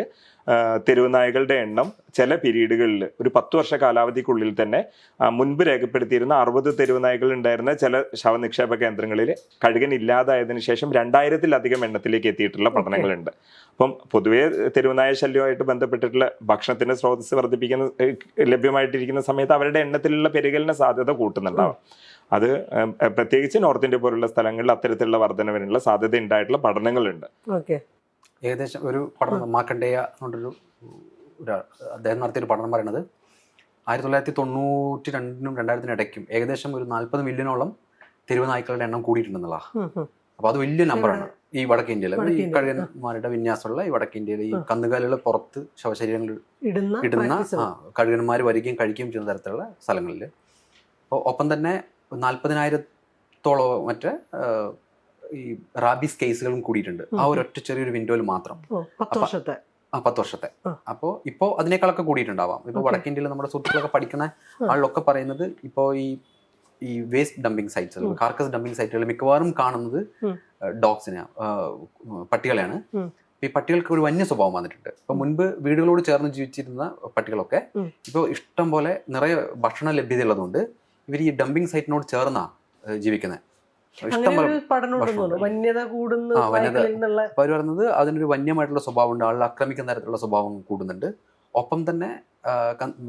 തെരുവുനായകളുടെ എണ്ണം ചില പീരീഡുകളിൽ ഒരു 10 വർഷ കാലാവധിക്കുള്ളിൽ തന്നെ മുൻപ് രേഖപ്പെടുത്തിയിരുന്ന 60 തെരുവുനായകൾ ഉണ്ടായിരുന്ന ചില ശവനിക്ഷേപ കേന്ദ്രങ്ങളിൽ കഴുകൻ ഇല്ലാതായതിനു ശേഷം 2000-ലധികം എണ്ണത്തിലേക്ക് എത്തിയിട്ടുള്ള പഠനങ്ങളുണ്ട്. അപ്പം പൊതുവേ തെരുവുനായ ശല്യവുമായിട്ട് ബന്ധപ്പെട്ടിട്ടുള്ള ഭക്ഷണത്തിന്റെ സ്രോതസ് വർദ്ധിപ്പിക്കുന്ന ലഭ്യമായിട്ടിരിക്കുന്ന സമയത്ത് അവരുടെ എണ്ണത്തിലുള്ള പെരുകലിന് സാധ്യത കൂട്ടുന്നുണ്ടാവും. അത് പ്രത്യേകിച്ച് നോർത്ത് ഇന്ത്യ പോലുള്ള സ്ഥലങ്ങളിൽ അത്തരത്തിലുള്ള വർധനവിനുള്ള സാധ്യത ഉണ്ടായിട്ടുള്ള പഠനങ്ങളുണ്ട്. ഏകദേശം ഒരു പഠനം മാർക്കണ്ടേയ എന്നുള്ളൊരു അദ്ദേഹം നടത്തിയൊരു പഠനം പറയുന്നത് 1992-നും 2000-നും ഇടയ്ക്കും ഏകദേശം ഒരു 40 മില്യണോളം തെരുവുനായ്ക്കളുടെ എണ്ണം കൂടിയിട്ടുണ്ടെന്നുള്ള. അപ്പൊ അത് വലിയ നമ്പറാണ് ഈ വടക്കേ ഇന്ത്യയിൽ. ഈ കഴുകന്മാരുടെ വിന്യാസമുള്ള ഈ വടക്കേ ഇന്ത്യയിൽ ഈ കന്നുകാലികളുടെ പുറത്ത് ശവശരീരങ്ങൾ ഇടുന്ന കഴുകന്മാർ വരികയും കഴിക്കുകയും ചെയ്യുന്ന തരത്തിലുള്ള സ്ഥലങ്ങളിൽ. അപ്പോൾ ഒപ്പം തന്നെ 40,000-ഓളം മറ്റേ ഈ റാബീസ് കേസുകളും കൂടിയിട്ടുണ്ട് ആ ഒരൊറ്റ ചെറിയൊരു വിൻഡോയിൽ മാത്രം, 10 വർഷത്തെ. അപ്പോൾ ഇപ്പോൾ അതിനേക്കാളൊക്കെ കൂടിയിട്ടുണ്ടാവാം. ഇപ്പോൾ വടക്കേ ഇന്ത്യയിൽ നമ്മുടെ സുഹൃത്തുക്കളൊക്കെ പഠിക്കുന്ന ആളിലൊക്കെ പറയുന്നത് ഇപ്പോൾ ഈ waste dumping sites, carcass dumping സൈറ്റുകൾ മിക്കവാറും കാണുന്നത് ഡോഗ്സിനെ, പട്ടികളെയാണ്. ഈ പട്ടികൾക്ക് ഒരു വന്യ സ്വഭാവം വന്നിട്ടുണ്ട്. ഇപ്പൊ മുൻപ് വീടുകളോട് ചേർന്ന് ജീവിച്ചിരുന്ന പട്ടികളൊക്കെ ഇപ്പോൾ ഇഷ്ടം പോലെ നിറയെ ഭക്ഷണ ലഭ്യത ഉള്ളതുകൊണ്ട് ഇവർ ഈ ഡംപിങ് സൈറ്റിനോട് ചേർന്നാ ജീവിക്കുന്നത്. അവർ പറയുന്നത് അതിനൊരു വന്യമായിട്ടുള്ള സ്വഭാവം ഉണ്ട്, ആളുകൾ ആക്രമിക്കുന്ന തരത്തിലുള്ള സ്വഭാവം കൂടുന്നുണ്ട്. ഒപ്പം തന്നെ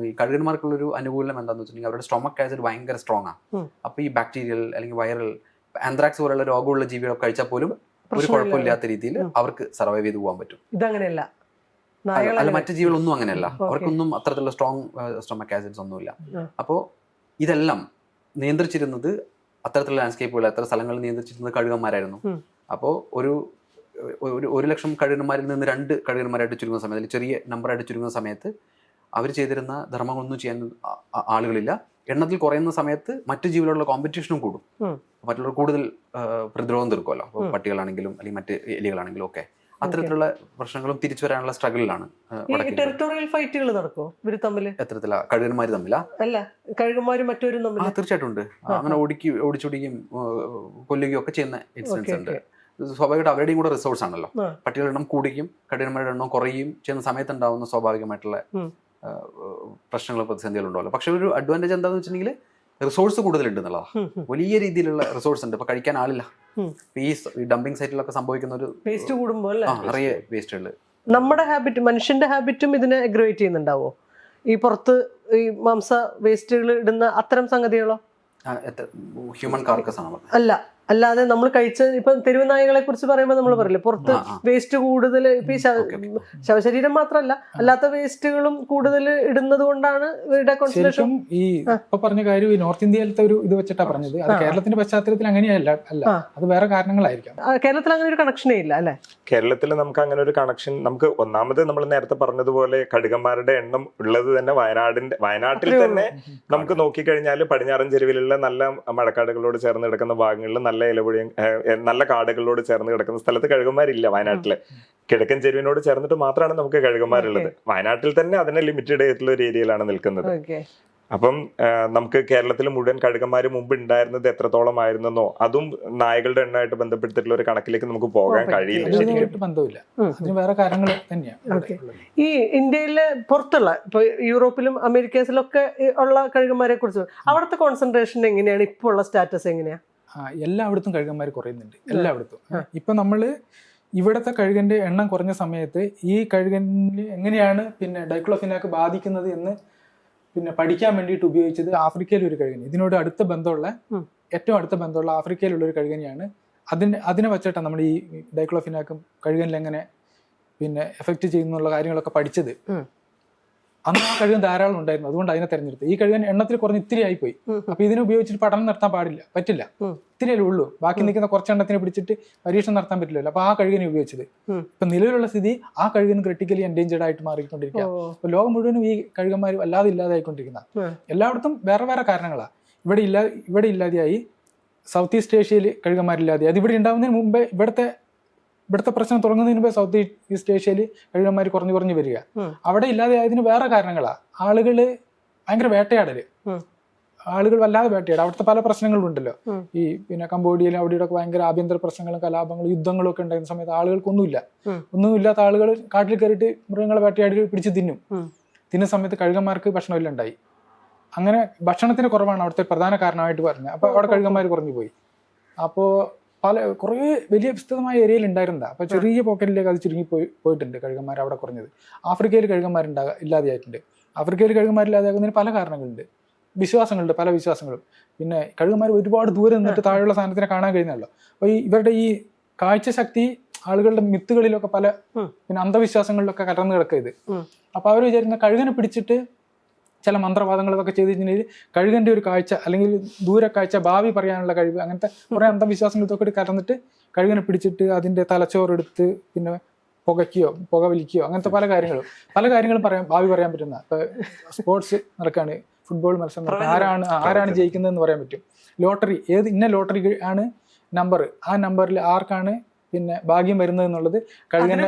ഈ കഴുകന്മാർക്കുള്ളൊരു അനുകൂലം എന്താണെന്ന് വെച്ചിട്ടുണ്ടെങ്കിൽ അവരുടെ സ്റ്റൊമക് ആസിഡ് ഭയങ്കര സ്ട്രോങ് ആണ്. അപ്പൊ ഈ ബാക്ടീരിയൽ അല്ലെങ്കിൽ വൈറൽ ആന്ത്രാക്സ് പോലുള്ള രോഗമുള്ള ജീവികളൊക്കെ കഴിച്ചാൽ പോലും ഒരു കുഴപ്പമില്ലാത്ത രീതിയിൽ അവർക്ക് സർവൈവ് ചെയ്ത് പോകാൻ പറ്റും. ഇതങ്ങനെയല്ല, അല്ല മറ്റു ജീവികളൊന്നും അങ്ങനെയല്ല, അവർക്കൊന്നും അത്തരത്തിലുള്ള സ്ട്രോങ് സ്റ്റൊമക് ആസിഡ്സ് ഒന്നുമില്ല. അപ്പോൾ ഇതെല്ലാം നിയന്ത്രിച്ചിരുന്നത് അത്തരത്തിലുള്ള ലാൻഡ്സ്കേപ്പുകൾ, അത്ര സ്ഥലങ്ങളിൽ നിയന്ത്രിച്ചിരുന്നത് കഴുകന്മാരായിരുന്നു. അപ്പോൾ ഒരു 1,00,000 കഴുകന്മാരിൽ നിന്ന് 2 കഴുകന്മാരായിട്ട് ചുരുങ്ങുന്ന സമയത്ത്, അല്ലെങ്കിൽ ചെറിയ നമ്പറായിട്ട് ചുരുങ്ങുന്ന സമയത്ത് അവർ ചെയ്തിരുന്ന ധർമ്മങ്ങളൊന്നും ചെയ്യാൻ ആളുകളില്ല. എണ്ണത്തിൽ കുറയുന്ന സമയത്ത് മറ്റു ജീവികളോടുള്ള കോമ്പറ്റീഷനും കൂടും, മറ്റുള്ളവർ കൂടുതൽ പ്രതിരോധം തീർക്കുമല്ലോ. അപ്പോൾ പട്ടികളാണെങ്കിലും അല്ലെങ്കിൽ മറ്റ് എലികളാണെങ്കിലും ഒക്കെ അത്തരത്തിലുള്ള പ്രശ്നങ്ങളും തിരിച്ചു വരാനുള്ള സ്ട്രഗിളിലാണ്. ടെറിട്ടോറിയൽ ഫൈറ്റുകൾ നടക്കുമോ ഇവര് തമ്മിൽ? എത്തരത്തിലാ? കഴുകന്മാര് തമ്മിലാ? അല്ല, കഴുകന്മാരും മറ്റവരും തമ്മിൽ തീർച്ചയായിട്ടും ഉണ്ട്. അങ്ങനെ ഓടിച്ചോടിക്കുകയും കൊല്ലുകയും ഒക്കെ ചെയ്യുന്ന ഇൻസിഡൻസ് ഉണ്ട്. സ്വാഭാവികമായിട്ട് അവരുടെയും കൂടെ റിസോഴ്സ് ആണല്ലോ. പട്ടികളുടെ എണ്ണം കൂടുകയും കഴുകന്മാരുടെ എണ്ണം കുറയുകയും ചെയ്യുന്ന സമയത്ത് ഉണ്ടാവുന്ന സ്വാഭാവികമായിട്ടുള്ള പ്രശ്നങ്ങൾ, പ്രതിസന്ധികൾ ഉണ്ടാവല്ലോ. പക്ഷെ ഒരു അഡ്വാൻറ്റേജ് എന്താണെന്ന് വെച്ചിട്ടുണ്ടെങ്കിൽ റിസോഴ്സ് കൂടുതലുണ്ട് എന്നുള്ളതാണ്. വലിയ രീതിയിലുള്ള റിസോഴ്സ് ഉണ്ട്. ഇപ്പൊ കഴിക്കാൻ ആളില്ല. ഈ ഡംപിങ് സൈറ്റിലൊക്കെ സംഭവിക്കുന്ന ഒരു വേസ്റ്റ് കൂടുമ്പോൾ നിറയെ വേസ്റ്റുകൾ. നമ്മുടെ ഹാബിറ്റ്, മനുഷ്യന്റെ ഹാബിറ്റും ഇതിനെ അഗ്രവേറ്റ് ചെയ്യുന്നുണ്ടാവോ? ഈ പുറത്ത് ഈ മാംസ വേസ്റ്റുകൾ ഇടുന്ന അത്തരം സംഗതികളോ? ഹ്യൂമൻ കാർക്കസ് ആണോ? അല്ല, അല്ലാതെ നമ്മൾ കഴിച്ച ഇപ്പൊ തെരുവ് നായകളെ കുറിച്ച് പറയുമ്പോൾ നമ്മൾ പറയില്ലേ പുറത്ത് വേസ്റ്റ് കൂടുതൽ ഇപ്പൊ ഈ ശവശരീരം മാത്രമല്ല അല്ലാത്ത വേസ്റ്റുകളും കൂടുതൽ ഇടുന്നത് കൊണ്ടാണ് ഇവരുടെ കോൺസെൻട്രേഷൻ. ശരിക്കും ഈ ഇപ്പൊ പറഞ്ഞ കാര്യം ഈ നോർത്ത് ഇന്ത്യയിലത്തെ ഒരു ഇത് വെച്ചിട്ടാ പറഞ്ഞത്. അത് കേരളത്തിന്റെ പശ്ചാത്തലത്തിൽ അങ്ങനെയല്ല, അത് വേറെ കാരണങ്ങളായിരിക്കാം. കേരളത്തിൽ അങ്ങനെ ഒരു കണക്ഷനേ ഇല്ല അല്ലെ? കേരളത്തിൽ നമുക്ക് അങ്ങനെ ഒരു കണക്ഷൻ, നമുക്ക് ഒന്നാമത് നമ്മൾ നേരത്തെ പറഞ്ഞതുപോലെ കഴുകന്മാരുടെ എണ്ണം ഉള്ളത് തന്നെ വയനാട്ടിൽ തന്നെ നമുക്ക് നോക്കിക്കഴിഞ്ഞാൽ പടിഞ്ഞാറൻ ചെരുവിലുള്ള നല്ല മഴക്കാടുകളോട് ചേർന്ന് കിടക്കുന്ന ഭാഗങ്ങളിൽ നല്ല ഇലപൊഴിയും നല്ല കാടുകളോട് ചേർന്ന് കിടക്കുന്ന സ്ഥലത്ത് കഴുകന്മാരില്ല. വയനാട്ടില് കിഴക്കൻ ചെരുവിനോട് ചേർന്നിട്ട് മാത്രമാണ് നമുക്ക് കഴുകന്മാരുള്ളത്. വയനാട്ടിൽ തന്നെ അതിനെ ലിമിറ്റഡ് ആയിട്ടുള്ള ഒരു ഏരിയയിലാണ് നിൽക്കുന്നത്. അപ്പം നമുക്ക് കേരളത്തിൽ മുഴുവൻ കഴുകന്മാര് മുമ്പ് ഉണ്ടായിരുന്നത് എത്രത്തോളം ആയിരുന്നോ അതും നായകളുടെ എണ്ണമായിട്ട് ബന്ധപ്പെടുത്തിയിട്ടുള്ള ഒരു കണക്കിലേക്ക് നമുക്ക് പോകാൻ കഴിയില്ല. ബന്ധമില്ല, അതിന് വേറെ കാര്യങ്ങൾ തന്നെയാണ്. ഈ ഇന്ത്യയിലെ പുറത്തുള്ള ഇപ്പൊ യൂറോപ്പിലും അമേരിക്കയിലൊക്കെ ഉള്ള കഴുകന്മാരെ കുറിച്ച് അവിടുത്തെ കോൺസെൻട്രേഷൻ എങ്ങനെയാണ്? ഇപ്പോൾ ഉള്ള സ്റ്റാറ്റസ് എങ്ങനെയാ? എല്ലായിടത്തും കഴുകന്മാർ കുറയുന്നുണ്ട്, എല്ലായിടത്തും. ഇപ്പൊ നമ്മള് ഇവിടുത്തെ കഴുകന്റെ എണ്ണം കുറഞ്ഞ സമയത്ത് ഈ കഴുകനിൽ എങ്ങനെയാണ് പിന്നെ ഡൈക്ലോഫിനാക്ക് ബാധിക്കുന്നത് എന്ന് പിന്നെ പഠിക്കാൻ വേണ്ടിയിട്ട് ഉപയോഗിച്ചത് ആഫ്രിക്കയിലെ ഒരു കഴുകനി. ഇതിനോട് അടുത്ത ബന്ധമുള്ള ഏറ്റവും അടുത്ത ബന്ധമുള്ള ആഫ്രിക്കയിലുള്ള ഒരു കഴുകനിയാണ്. അതിനെ വെച്ചിട്ടാണ് നമ്മൾ ഈ ഡൈക്ലോഫിനാക്കും കഴുകനിൽ എങ്ങനെ പിന്നെ എഫക്ട് ചെയ്യുന്നുള്ള കാര്യങ്ങളൊക്കെ പഠിച്ചത്. അന്ന് ആ കഴുകൻ ധാരാളം ഉണ്ടായിരുന്നു, അതുകൊണ്ട് അതിനെ തെരഞ്ഞെടുത്തു. ഈ കഴുകൻ എണ്ണത്തിൽ കുറഞ്ഞ് ഇത്തിരി ആയിപ്പോയി. അപ്പൊ ഇതിനെ ഉപയോഗിച്ചിട്ട് പഠനം നടത്താൻ പറ്റില്ല, ഇത്തിരിയല്ലേ ഉള്ളൂ. ബാക്കി നിൽക്കുന്ന കുറച്ചെണ്ണത്തിനെ പിടിച്ചിട്ട് പരീക്ഷണം നടത്താൻ പറ്റില്ലല്ലോ. അപ്പൊ ആ കഴുകനെ ഉപയോഗിച്ചത്. ഇപ്പൊ നിലവിലുള്ള സ്ഥിതി ആ കഴുകൻ ക്രിട്ടിക്കലി എൻഡേഞ്ചേർഡ് ആയിട്ട് മാറിക്കൊണ്ടിരിക്കുക. അപ്പൊ ലോകം മുഴുവനും ഈ കഴുകന്മാർ വല്ലാതെ ഇല്ലാതായിക്കൊണ്ടിരിക്കുന്ന എല്ലായിടത്തും വേറെ വേറെ കാരണങ്ങളാണ്. ഇവിടെ ഇല്ലാതെയായി. സൗത്ത് ഈസ്റ്റ് ഏഷ്യയിൽ കഴുകന്മാരില്ലാതെയായി. അത് ഇവിടെ ഉണ്ടാവുന്നതിന് മുമ്പേ ഇവിടുത്തെ പ്രശ്നം തുടങ്ങുന്നതിന് മുമ്പേ സൗത്ത് ഈസ്റ്റ് ഏഷ്യയിൽ കഴുകന്മാർ കുറഞ്ഞു വരിക. അവിടെ ഇല്ലാതെയായതിന് വേറെ കാരണങ്ങളാണ്. ആളുകള് ഭയങ്കര വേട്ടയാടല്, ആളുകൾ വല്ലാതെ വേട്ടയാടും. അവിടുത്തെ പല പ്രശ്നങ്ങളും ഉണ്ടല്ലോ. ഈ പിന്നെ കംബോഡിയയിലും അവിടെയൊക്കെ ഭയങ്കര ആഭ്യന്തര പ്രശ്നങ്ങളും കലാപങ്ങളും യുദ്ധങ്ങളും ഒക്കെ ഉണ്ടായിരുന്ന സമയത്ത് ഒന്നുമില്ലാത്ത ആളുകൾ കാട്ടിൽ കയറിയിട്ട് മൃഗങ്ങളെ വേട്ടയാടി പിടിച്ച് തിന്നുന്ന സമയത്ത് കഴുകന്മാർക്ക് ഭക്ഷണമില്ല ഉണ്ടായി. അങ്ങനെ ഭക്ഷണത്തിന് കുറവാണ് അവിടുത്തെ പ്രധാന കാരണമായിട്ട് പറഞ്ഞത്. അപ്പൊ അവിടെ കഴുകന്മാർ കുറഞ്ഞു പോയി. അപ്പോ കുറേ വലിയ വിസ്തൃതമായ ഏരിയയിൽ ഉണ്ടായിരുന്നതാണ്. അപ്പൊ ചെറിയ പോക്കറ്റിലേക്ക് അത് പോയിട്ടുണ്ട് കഴുകന്മാർ അവിടെ കുറഞ്ഞത്. ആഫ്രിക്കയിൽ ഇല്ലാതെയായിട്ടുണ്ട്. ആഫ്രിക്കയിൽ കഴുകന്മാരില്ലാതെയാകുന്നതിന് പല കാരണങ്ങളുണ്ട്, വിശ്വാസങ്ങളുണ്ട്, പല വിശ്വാസങ്ങളും. പിന്നെ കഴുകന്മാർ ഒരുപാട് ദൂരെ നിന്നിട്ട് താഴെയുള്ള സാധനത്തിനെ കാണാൻ കഴിയുന്നല്ലോ. അപ്പൊ ഇവരുടെ ഈ കാഴ്ചശക്തി ആളുകളുടെ മിത്തുകളിലൊക്കെ പല പിന്നെ അന്ധവിശ്വാസങ്ങളിലൊക്കെ കലർന്നു കിടക്കുക ഇത്. അപ്പൊ അവർ വിചാരിക്കുന്ന കഴുകനെ പിടിച്ചിട്ട് ചില മന്ത്രവാദങ്ങളൊക്കെ ചെയ്തിട്ടുണ്ടെങ്കിൽ കഴുകന്റെ ഒരു കാഴ്ച അല്ലെങ്കിൽ ദൂരക്കാഴ്ച, ഭാവി പറയാനുള്ള കഴിവ്, അങ്ങനത്തെ കുറെ അന്ധവിശ്വാസങ്ങൾ ഇതൊക്കെ കലർന്നിട്ട് കഴുകനെ പിടിച്ചിട്ട് അതിന്റെ തലച്ചോറെടുത്ത് പിന്നെ പുക വലിക്കുകയോ അങ്ങനത്തെ പല കാര്യങ്ങളും ഭാവി പറയാൻ പറ്റുന്ന. ഇപ്പൊ സ്പോർട്സ് നടക്കാണ്, ഫുട്ബോൾ മത്സരം നടക്കുക, ആരാണ് ജയിക്കുന്നതെന്ന് പറയാൻ പറ്റും. ലോട്ടറി, ഇന്ന ലോട്ടറി ആണ് നമ്പർ, ആ നമ്പറിൽ ആർക്കാണ് പിന്നെ ഭാഗ്യം വരുന്നത് എന്നുള്ളത്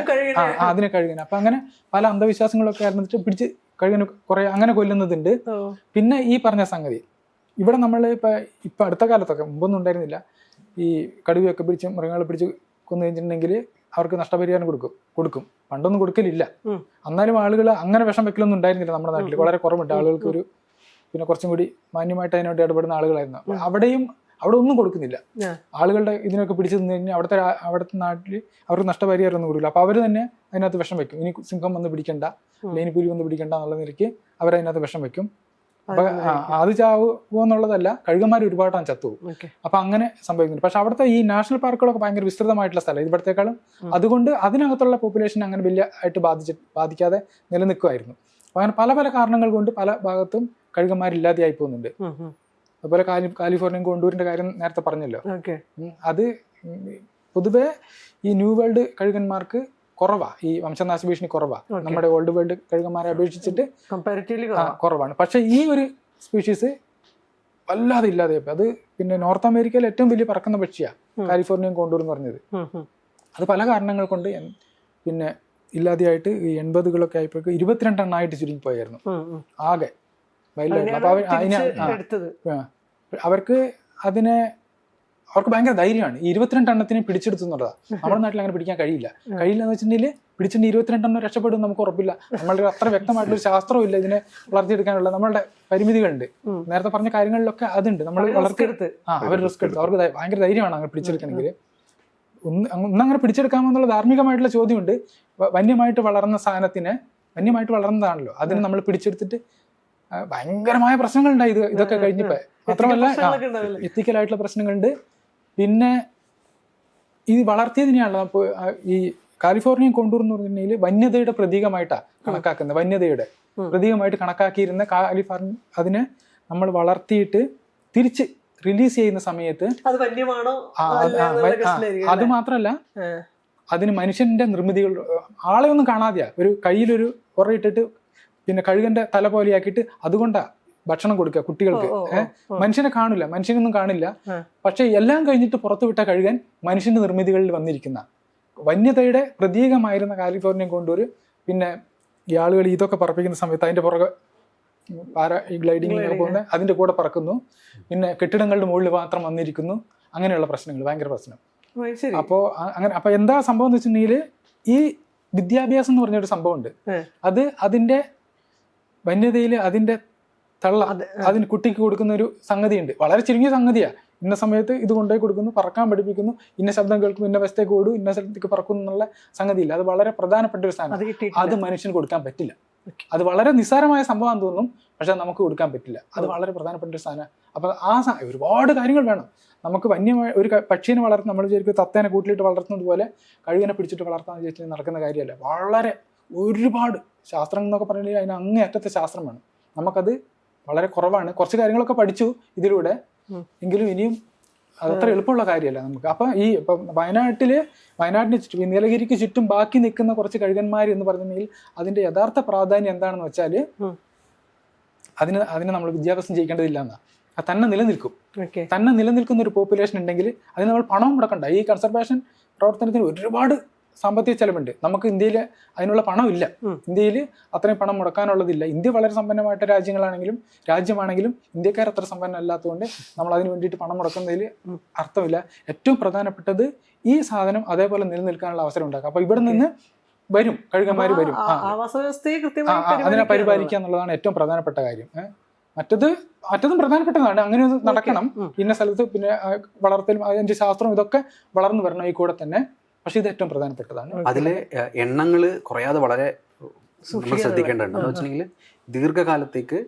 അതിനെ കഴുകന. അപ്പൊ അങ്ങനെ പല അന്ധവിശ്വാസങ്ങളൊക്കെ ആയിരുന്നിട്ട് പിടിച്ച് കഴുകന് കുറെ അങ്ങനെ കൊല്ലുന്നതുണ്ട്. പിന്നെ ഈ പറഞ്ഞ സംഗതി ഇവിടെ നമ്മൾ ഇപ്പൊ അടുത്ത കാലത്തൊക്കെ, മുമ്പൊന്നും ഉണ്ടായിരുന്നില്ല, ഈ കടുവയൊക്കെ പിടിച്ച് മൃഗങ്ങളെ പിടിച്ച് കൊന്നു കഴിഞ്ഞിട്ടുണ്ടെങ്കിൽ അവർക്ക് നഷ്ടപരിഹാരം കൊടുക്കും. പണ്ടൊന്നും കൊടുക്കലില്ല. എന്നാലും ആളുകൾ അങ്ങനെ വിഷം വെക്കലൊന്നും ഉണ്ടായിരുന്നില്ല നമ്മുടെ നാട്ടിൽ, വളരെ കുറവുണ്ട്. ആളുകൾക്ക് ഒരു പിന്നെ കുറച്ചും കൂടി മാന്യമായിട്ട് അതിനോട് ഇടപെടുന്ന ആളുകളായിരുന്നു. അവിടെ ഒന്നും കൊടുക്കുന്നില്ല. ആളുകളുടെ ഇതിനൊക്കെ പിടിച്ചു നിന്ന് കഴിഞ്ഞാൽ അവിടുത്തെ നാട്ടിൽ അവർക്ക് നഷ്ടപരിഹാരം ഒന്നും കൊടുക്കില്ല. അപ്പൊ അവർ തന്നെ അതിനകത്ത് വിഷം വെക്കും. ഇനി സിംഹം വന്ന് പിടിക്കണ്ട, അല്ലെങ്കിൽ പുലി വന്ന് പിടിക്കണ്ട എന്നുള്ള നിലയ്ക്ക് അവരതിനകത്ത് വിഷം വെക്കും. അപ്പൊ അത് ചാവുമോ എന്നുള്ളതല്ല, കഴുകന്മാർ ഒരുപാടാണ് ചത്തുപോകും. അപ്പൊ അങ്ങനെ സംഭവിക്കുന്നുണ്ട്. പക്ഷെ അവിടുത്തെ ഈ നാഷണൽ പാർക്കുകളൊക്കെ ഭയങ്കര വിസ്തൃതമായിട്ടുള്ള സ്ഥലം ഇവിടത്തെക്കാളും. അതുകൊണ്ട് അതിനകത്തുള്ള പോപ്പുലേഷൻ അങ്ങനെ വലിയ ആയിട്ട് ബാധിക്കാതെ നിലനിൽക്കുമായിരുന്നു. അപ്പൊ അങ്ങനെ പല കാരണങ്ങൾ കൊണ്ട് പല ഭാഗത്തും കഴുകന്മാരില്ലാതെയായി പോകുന്നുണ്ട്. അതുപോലെ കാലിഫോർണിയൻ കോണ്ടൂരിന്റെ കാര്യം നേരത്തെ പറഞ്ഞല്ലോ. അത് പൊതുവെ ഈ ന്യൂ വേൾഡ് കഴുകന്മാർക്ക് കുറവാ, ഈ വംശനാശ ഭീഷണി കുറവാ. നമ്മുടെ ഓൾഡ് വേൾഡ് കഴുകന്മാരെ അപേക്ഷിച്ചിട്ട് കുറവാണ്. പക്ഷെ ഈ ഒരു സ്പീഷീസ് വല്ലാതെ ഇല്ലാതെയായി. അത് പിന്നെ നോർത്ത് അമേരിക്കയിൽ ഏറ്റവും വലിയ പറക്കുന്ന പക്ഷിയാണ് കാലിഫോർണിയൻ കോണ്ടൂർ എന്ന് പറഞ്ഞത്. അത് പല കാരണങ്ങൾ കൊണ്ട് പിന്നെ ഇല്ലാതെയായിട്ട് ഈ 80കളൊക്കെ ആയപ്പോഴേക്ക് 22 എണ്ണമായിട്ട് ചുരുങ്ങിപ്പോയായിരുന്നു ആകെ വൈൽഡ്. അപ്പൊ അവർക്ക് ഭയങ്കര ധൈര്യമാണ്. ഈ 22 എണ്ണത്തിന് പിടിച്ചെടുത്തു എന്നുള്ളതാണ്. നമ്മുടെ നാട്ടിൽ അങ്ങനെ പിടിക്കാൻ കഴിയില്ല എന്ന് വെച്ചിട്ടുണ്ടെങ്കിൽ പിടിച്ചിട്ട് 22 എണ്ണം രക്ഷപ്പെടും നമുക്ക് ഉറപ്പില്ല. നമ്മളുടെ അത്ര വ്യക്തമായിട്ടുള്ള ശാസ്ത്രവും ഇല്ല ഇതിനെ വളർത്തിയെടുക്കാനുള്ള. നമ്മളുടെ പരിമിതികളുണ്ട്. നേരത്തെ പറഞ്ഞ കാര്യങ്ങളിലൊക്കെ അതുണ്ട്. നമ്മൾ വളർത്തിയെടുത്ത് അവർ റിസ്ക് എടുത്ത് അവർക്ക് ഭയങ്കര ധൈര്യമാണ് അങ്ങനെ പിടിച്ചെടുക്കണമെങ്കിൽ. ഒന്നങ്ങനെ പിടിച്ചെടുക്കാമെന്നുള്ള ധാർമ്മികമായിട്ടുള്ള ചോദ്യമുണ്ട്. വന്യമായിട്ട് വളർന്ന സാധനത്തിനെ, വന്യമായിട്ട് വളർന്നതാണല്ലോ, അതിന് നമ്മൾ പിടിച്ചെടുത്തിട്ട് ഭയങ്കരമായ പ്രശ്നങ്ങളുണ്ടായി ഇതൊക്കെ കഴിഞ്ഞപ്പോ. മാത്രമല്ല എത്തിക്കലായിട്ടുള്ള പ്രശ്നങ്ങളുണ്ട്. പിന്നെ ഈ വളർത്തിയതിനെയാണല്ലോ ഇപ്പോൾ ഈ കാലിഫോർണിയൻ കോണ്ടൂർ എന്ന് പറഞ്ഞിട്ടുണ്ടെങ്കിൽ വന്യതയുടെ പ്രതീകമായിട്ടാണ് കണക്കാക്കുന്നത്. വന്യതയുടെ പ്രതീകമായിട്ട് കണക്കാക്കിയിരുന്ന കാലിഫോർണിയ അതിനെ നമ്മൾ വളർത്തിയിട്ട് തിരിച്ച് റിലീസ് ചെയ്യുന്ന സമയത്ത് അത് വന്യമാണോ അത് മാത്രമല്ല അതിന് മനുഷ്യന്റെ നിർമ്മിതികൾ ആളെ ഒന്നും കാണാതെയാ ഒരു കയ്യിലൊരു ഉറയിട്ടിട്ട് പിന്നെ കഴുകന്റെ തല പോലെയാക്കിയിട്ട് അതുകൊണ്ടാ ഭക്ഷണം കൊടുക്കുക കുട്ടികൾക്ക്. മനുഷ്യനെ കാണില്ല, മനുഷ്യനൊന്നും കാണില്ല. പക്ഷെ എല്ലാം കഴിഞ്ഞിട്ട് പുറത്തു വിട്ട കഴുകൻ മനുഷ്യന്റെ നിർമ്മിതികളിൽ വന്നിരിക്കുന്ന വന്യതയുടെ പ്രതീകമായിരുന്ന കാലിഫോർണിയൻ കോണ്ടൂർ പിന്നെ ഈ ആളുകൾ ഇതൊക്കെ പറപ്പിക്കുന്ന സമയത്ത് അതിന്റെ പുറകെ ഗ്ലൈഡിങ്ങിനൊക്കെ പോകുന്ന അതിന്റെ കൂടെ പറക്കുന്നു. പിന്നെ കെട്ടിടങ്ങളുടെ മുകളിൽ മാത്രം വന്നിരിക്കുന്നു. അങ്ങനെയുള്ള പ്രശ്നങ്ങൾ ഭയങ്കര പ്രശ്നം. അപ്പോൾ അങ്ങനെ അപ്പൊ എന്താ സംഭവം എന്ന് വെച്ചിട്ടുണ്ടെങ്കിൽ ഈ വിദ്യാഭ്യാസം എന്ന് പറഞ്ഞൊരു സംഭവമുണ്ട്. അത് അതിന്റെ വന്യതയിൽ അതിന്റെ തള്ള അതിന് കുട്ടിക്ക് കൊടുക്കുന്ന ഒരു സംഗതിയുണ്ട്. വളരെ ചുരുങ്ങിയ സംഗതിയാ. ഇന്ന സമയത്ത് ഇത് കൊണ്ടുപോയി കൊടുക്കുന്നു, പറക്കാൻ പഠിപ്പിക്കുന്നു, ഇന്ന ശബ്ദം കേൾക്കും, ഇന്ന വശത്തേക്ക് ഓടും, ഇന്ന സ്ഥലത്തേക്ക് പറക്കുന്നു എന്നുള്ള സംഗതിയില്ല. അത് വളരെ പ്രധാനപ്പെട്ട ഒരു സാധനം. അത് മനുഷ്യന് കൊടുക്കാൻ പറ്റില്ല. അത് വളരെ നിസ്സാരമായ സംഭവമാണെന്ന് തോന്നും, പക്ഷെ നമുക്ക് കൊടുക്കാൻ പറ്റില്ല. അത് വളരെ പ്രധാനപ്പെട്ട ഒരു സാധനം. അപ്പൊ ആ ഒരുപാട് കാര്യങ്ങൾ വേണം നമുക്ക്. വന്യമായ ഒരു പക്ഷീനെ വളർത്തുന്ന നമ്മൾ വിചാരിക്കും തത്തേനെ കൂട്ടിലിട്ട് വളർത്തുന്നത് പോലെ കഴുകനെ പിടിച്ചിട്ട് വളർത്താന്ന് വിചാരിച്ചാൽ നടക്കുന്ന കാര്യമല്ല. വളരെ ഒരുപാട് ശാസ്ത്രം എന്നൊക്കെ പറഞ്ഞാൽ അതിന് അങ്ങേയറ്റത്തെ ശാസ്ത്രം വേണം. നമുക്കത് വളരെ കുറവാണ്. കുറച്ച് കാര്യങ്ങളൊക്കെ പഠിച്ചു ഇതിലൂടെ, എങ്കിലും ഇനിയും അതത്ര എളുപ്പമുള്ള കാര്യമല്ല നമുക്ക്. അപ്പൊ വയനാട്ടിന് ചുറ്റും നീലഗിരിക്ക് ചുറ്റും ബാക്കി നിൽക്കുന്ന കുറച്ച് കഴുകന്മാർ എന്ന് പറഞ്ഞിട്ടുണ്ടെങ്കിൽ അതിന്റെ യഥാർത്ഥ പ്രാധാന്യം എന്താണെന്ന് വെച്ചാൽ അതിന് നമ്മൾ വിദ്യാഭ്യാസം ചെയ്യിക്കേണ്ടതില്ല എന്നാ. അത് തന്നെ നിലനിൽക്കും. തന്നെ നിലനിൽക്കുന്ന ഒരു പോപ്പുലേഷൻ ഉണ്ടെങ്കിൽ അതിന് നമ്മൾ പണവും മുടക്കണ്ട. ഈ കൺസർവേഷൻ പ്രവർത്തനത്തിന് ഒരുപാട് സാമ്പത്തിക ചെലവുണ്ട്. നമുക്ക് ഇന്ത്യയിൽ അതിനുള്ള പണമില്ല. ഇന്ത്യയിൽ അത്രയും പണം മുടക്കാനുള്ളതില്ല. ഇന്ത്യ വളരെ സമ്പന്നമായിട്ട് രാജ്യമാണെങ്കിലും ഇന്ത്യക്കാർ അത്ര സമ്പന്നമല്ലാത്തതുകൊണ്ട് നമ്മൾ അതിന് വേണ്ടിയിട്ട് പണം മുടക്കുന്നതിൽ അർത്ഥമില്ല. ഏറ്റവും പ്രധാനപ്പെട്ടത് ഈ സാധനം അതേപോലെ നിലനിൽക്കാനുള്ള അവസരം ഉണ്ടാക്കുക. അപ്പൊ ഇവിടെ നിന്ന് വരും കഴുകന്മാർ വരും, അതിനെ പരിപാലിക്കുക എന്നുള്ളതാണ് ഏറ്റവും പ്രധാനപ്പെട്ട കാര്യം. മറ്റതും പ്രധാനപ്പെട്ടതാണ്. അങ്ങനെ നടക്കണം. ഇന്ന സ്ഥലത്ത് പിന്നെ വളർത്തലും അതിന്റെ ശാസ്ത്രം ഇതൊക്കെ വളർന്നു വരണം ഈ കൂടെ തന്നെ. പക്ഷെ ഇത് ഏറ്റവും പ്രധാനപ്പെട്ടതാണ്. അതിലെ എണ്ണങ്ങൾ കുറയാതെ വളരെ ശ്രദ്ധിക്കേണ്ടതുണ്ട്. എന്ന് വെച്ചിട്ടുണ്ടെങ്കിൽ ദീർഘകാലത്തേക്ക്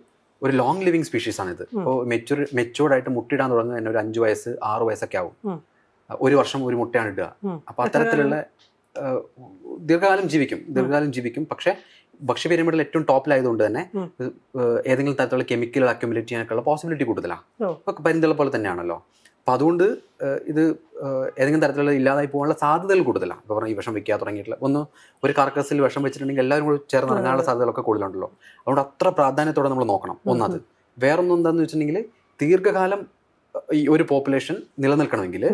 ഒരു ലോങ് ലിവിങ് സ്പീഷീസ് ആണ് ഇത്. ഇപ്പോൾ മെച്ചൂർഡായിട്ട് മുട്ടയിടാൻ തുടങ്ങുന്നത് തന്നെ ഒരു 5 വയസ്സ് 6 വയസ്സൊക്കെ ആവും. ഒരു വർഷം ഒരു മുട്ടയാണ് ഇടുക. അപ്പൊ അത്തരത്തിലുള്ള ദീർഘകാലം ജീവിക്കും. പക്ഷെ ഭക്ഷ്യപിരമിഡിൽ ഏറ്റവും ടോപ്പിലായതുകൊണ്ട് തന്നെ ഏതെങ്കിലും തരത്തിലുള്ള കെമിക്കൽ അക്യുമുലേറ്റ് ചെയ്യാനൊക്കെയുള്ള പോസിബിലിറ്റി കൂടുതലാണ്. ഇപ്പൊ പരിന്തള പോലെ തന്നെയാണല്ലോ. അപ്പൊ അതുകൊണ്ട് ഇത് ഏതെങ്കിലും തരത്തിലുള്ള ഇല്ലാതായി പോകാനുള്ള സാധ്യതകൾ കൂടുതലാണ്. ഇപ്പോൾ പറഞ്ഞാൽ ഈ വിഷം വെക്കാൻ തുടങ്ങിയിട്ടുള്ള ഒരു കാർക്കസിൽ വിഷം വെച്ചിട്ടുണ്ടെങ്കിൽ എല്ലാവരും കൂടി ചേർന്ന് ഇറങ്ങാനുള്ള സാധ്യതകളൊക്കെ കൂടുതലുണ്ടല്ലോ. അതുകൊണ്ട് അത്ര പ്രാധാന്യത്തോടെ നമ്മൾ നോക്കണം. ഒന്നത്. വേറൊന്നും എന്താണെന്ന് വെച്ചിട്ടുണ്ടെങ്കിൽ ദീർഘകാലം ഈ ഒരു പോപ്പുലേഷൻ നിലനിൽക്കണമെങ്കിൽ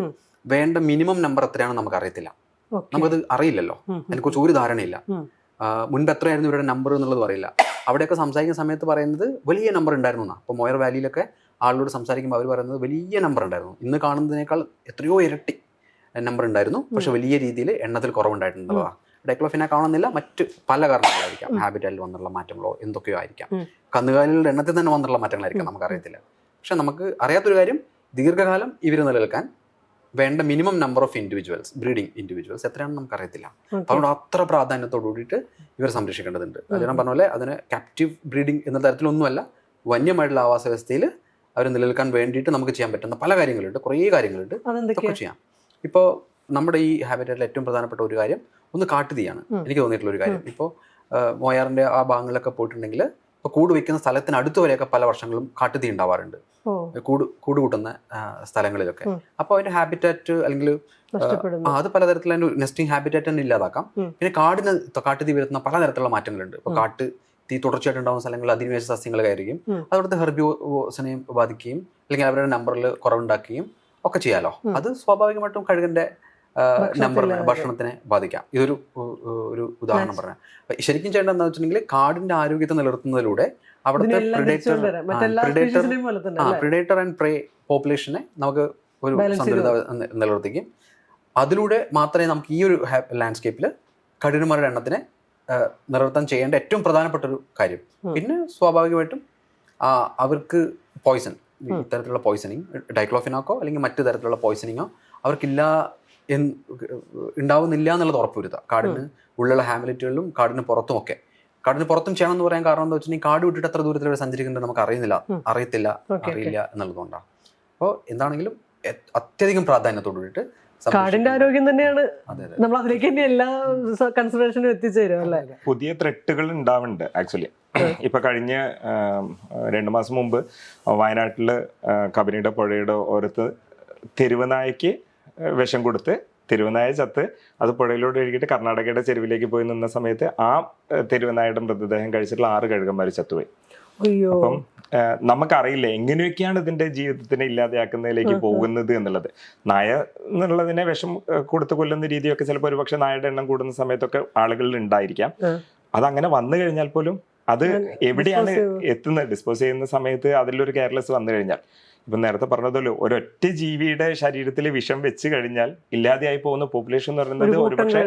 വേണ്ട മിനിമം നമ്പർ എത്രയാണെന്ന് നമുക്ക് അറിയത്തില്ല. നമുക്കത് അറിയില്ലല്ലോ. അതിനെക്കുറിച്ച് ഒരു ധാരണയില്ല. മുൻപ് എത്രയായിരുന്നു ഇവരുടെ നമ്പർ എന്നുള്ളത് അറിയില്ല. അവിടെയൊക്കെ സംസാരിക്കുന്ന സമയത്ത് പറയുന്നത് വലിയ നമ്പർ ഉണ്ടായിരുന്നു എന്നാണ്. ഇപ്പോൾ മോയർ വാലിയിലൊക്കെ ആളോട് സംസാരിക്കുമ്പോൾ അവർ പറയുന്നത് വലിയ നമ്പർ ഉണ്ടായിരുന്നു. ഇന്ന് കാണുന്നതിനേക്കാൾ എത്രയോ ഇരട്ടി നമ്പർ ഉണ്ടായിരുന്നു. പക്ഷെ വലിയ രീതിയിൽ എണ്ണത്തിൽ കുറവുണ്ടായിട്ടുള്ളതാണ്. ഡൈക്ലോഫിനാക്ക് ആവണമെന്നില്ല, മറ്റ് പല കാരണങ്ങളായിരിക്കാം. ഹാബിറ്റാറ്റിൽ വന്നുള്ള മാറ്റങ്ങളോ എന്തൊക്കെയോ ആയിരിക്കാം. കന്നുകാലികളുടെ എണ്ണത്തിൽ തന്നെ വന്നുള്ള മാറ്റങ്ങളായിരിക്കാം, നമുക്കറിയത്തില്ല. പക്ഷെ നമുക്ക് അറിയാത്തൊരു കാര്യം, ദീർഘകാലം ഇവർ നിലനിൽക്കാൻ വേണ്ട minimum number of individuals, breeding individuals എത്രയാണെന്ന് നമുക്കറിയത്തില്ല. അതുകൊണ്ട് അത്ര പ്രാധാന്യത്തോടു കൂടിയിട്ട് ഇവർ സംരക്ഷിക്കേണ്ടതുണ്ട്. അത് ഞാൻ പറഞ്ഞ പോലെ അതിന് ക്യാപ്റ്റീവ് ബ്രീഡിംഗ് എന്ന തരത്തിലൊന്നുമല്ല, വന്യമായിട്ടുള്ള ആവാസ വ്യവസ്ഥയിൽ അവർ നിലനിൽക്കാൻ വേണ്ടിയിട്ട് നമുക്ക് ചെയ്യാൻ പറ്റുന്ന പല കാര്യങ്ങളുണ്ട്, കുറേ കാര്യങ്ങളുണ്ട്. അതൊക്കെ ചെയ്യാം. ഇപ്പോൾ നമ്മുടെ ഈ ഹാബിറ്റാറ്റിൽ ഏറ്റവും പ്രധാനപ്പെട്ട ഒരു കാര്യം കാട്ടുതീയാണ് എനിക്ക് തോന്നിയിട്ടുള്ള ഒരു കാര്യം. ഇപ്പോൾ മോയാറിന്റെ ആ ഭാഗങ്ങളിലൊക്കെ പോയിട്ടുണ്ടെങ്കിൽ ഇപ്പോൾ കൂട് വെക്കുന്ന സ്ഥലത്തിന് അടുത്ത് വരെയൊക്കെ പല വർഷങ്ങളും കാട്ടുതീ ഉണ്ടാവാറുണ്ട്, കൂട് കൂട്ടുന്ന സ്ഥലങ്ങളിലൊക്കെ. അപ്പോൾ അതിന്റെ ഹാബിറ്റാറ്റ് അല്ലെങ്കിൽ അത് പലതരത്തിലുള്ള നെസ്റ്റിംഗ് ഹാബിറ്റാറ്റ് തന്നെ ഇല്ലാതാക്കാം. പിന്നെ കാട്ടുതീ വരുത്തുന്ന പലതരത്തിലുള്ള മാറ്റങ്ങളുണ്ട്. ഇപ്പോൾ തീ തുടർച്ചയായിട്ട് ഉണ്ടാകുന്ന സ്ഥലങ്ങളിൽ അധിനിവേശ സസ്യങ്ങൾ കയറുകയും അതവിടുത്തെ ഹെർബിവോസിനെയും ബാധിക്കുകയും അല്ലെങ്കിൽ അവരുടെ നമ്പറിൽ കുറവുണ്ടാക്കുകയും ഒക്കെ ചെയ്യാലോ. അത് സ്വാഭാവികമായിട്ടും കഴുകന്റെ ഭക്ഷണത്തിനെ ബാധിക്കാം. ഇതൊരു ഉദാഹരണം പറഞ്ഞാൽ ശരിക്കും ചെയ്യേണ്ടത് എന്താണെന്ന് വെച്ചിട്ടുണ്ടെങ്കിൽ കാടിന്റെ ആരോഗ്യത്തെ നിലനിർത്തുന്നതിലൂടെ അവിടുത്തെ പ്രിഡേറ്റർ ആൻഡ് പ്രേ പോപ്പുലേഷനെ നമുക്ക് ഒരു സന്തുലിത നിലനിർത്തിക്കും. അതിലൂടെ മാത്രമേ നമുക്ക് ഈ ഒരു ലാൻഡ്സ്കേപ്പിൽ കഴുകന്മാരുടെ എണ്ണത്തിനെ നിലനിർത്താൻ ചെയ്യേണ്ട ഏറ്റവും പ്രധാനപ്പെട്ട ഒരു കാര്യം. പിന്നെ സ്വാഭാവികമായിട്ടും അവർക്ക് പോയ്സൺ, ഇത്തരത്തിലുള്ള പോയ്സണിങ്, ഡൈക്ലോഫിനാക്കോ അല്ലെങ്കിൽ മറ്റു തരത്തിലുള്ള പോയ്സണിങ്ങോ ഉണ്ടാവുന്നില്ല എന്നുള്ളത് ഉറപ്പുവരുത്തുക. കാടിന് ഉള്ളിലുള്ള ഹാമിലറ്റുകളിലും കാടിന് പുറത്തുമൊക്കെ. കാടിന് പുറത്തും ചെയ്യണമെന്ന് പറയാൻ കാരണം എന്താ വെച്ചിട്ടുണ്ടെങ്കിൽ കാട് വിട്ടിട്ട് എത്ര ദൂരത്തിൽ സഞ്ചരിക്കുന്നുണ്ട് നമുക്ക് അറിയില്ല എന്നുള്ളതുകൊണ്ടാണ്. അപ്പോൾ എന്താണെങ്കിലും അത്യധികം പ്രാധാന്യത്തോട് കൂടിയിട്ട് കാടിന്റെ ആരോഗ്യം തന്നെയാണ് അതെ അതെ നമ്മൾ അതിലേക്ക് തന്നെ എല്ലാ കൺസിഡറേഷനും എത്തിച്ചേരും അല്ലേ? പുതിയ ത്രെട്ടുകൾ ഉണ്ടാവുന്നുണ്ട് ആക്ച്വലി. ഇപ്പൊ കഴിഞ്ഞ 2 മാസം മുമ്പ് വയനാട്ടില് കബനിയുടെ പുഴയുടെ ഓരത്ത് തെരുവനായക്ക് വിഷം കൊടുത്ത് തെരുവനായ ചത്ത് അത് പുഴയിലൂടെ ഒഴുകിയിട്ട് കർണാടകയുടെ ചെരുവിലേക്ക് പോയി നിന്ന സമയത്ത് ആ തെരുവനായയുടെ മൃതദേഹം കഴിച്ചിട്ടുള്ള 6 കഴുകന്മാർ ചത്തുപോയി. അയ്യോ. അപ്പം നമുക്കറിയില്ല എങ്ങനെയൊക്കെയാണ് ഇതിന്റെ ജീവിതത്തിനെ ഇല്ലാതെയാക്കുന്നതിലേക്ക് പോകുന്നത് എന്നുള്ളത്. നായ എന്നുള്ളതിനെ വിഷം കൊടുത്ത് കൊല്ലുന്ന രീതിയൊക്കെ ചിലപ്പോൾ ഒരുപക്ഷെ നായയുടെ എണ്ണം കൂടുന്ന സമയത്തൊക്കെ ആളുകളിൽ ഉണ്ടായിരിക്കാം. അതങ്ങനെ വന്നു കഴിഞ്ഞാൽ പോലും അത് എവിടെയാണ് എത്തുന്നത്? ഡിസ്പോസ് ചെയ്യുന്ന സമയത്ത് അതിലൊരു കെയർലെസ് വന്നു കഴിഞ്ഞാൽ, ഇപ്പം നേരത്തെ പറഞ്ഞതല്ലോ, ഒരൊറ്റ ജീവിയുടെ ശരീരത്തിൽ വിഷം വെച്ച് കഴിഞ്ഞാൽ ഇല്ലാതെയായി പോകുന്ന പോപ്പുലേഷൻ എന്ന് പറയുന്നത് ഒരുപക്ഷെ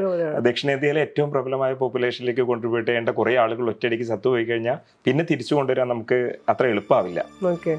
ദക്ഷിണേന്ത്യയിലെ ഏറ്റവും പ്രബലമായ പോപ്പുലേഷനിലേക്ക് കോൺട്രിബ്യൂട്ട് ചെയ്യേണ്ട കുറെ ആളുകൾ ഒറ്റയടിക്ക് ചത്തുപോയി കഴിഞ്ഞാൽ പിന്നെ തിരിച്ചു കൊണ്ടുവരാൻ നമുക്ക് അത്ര എളുപ്പമാവില്ല. ഓക്കെ.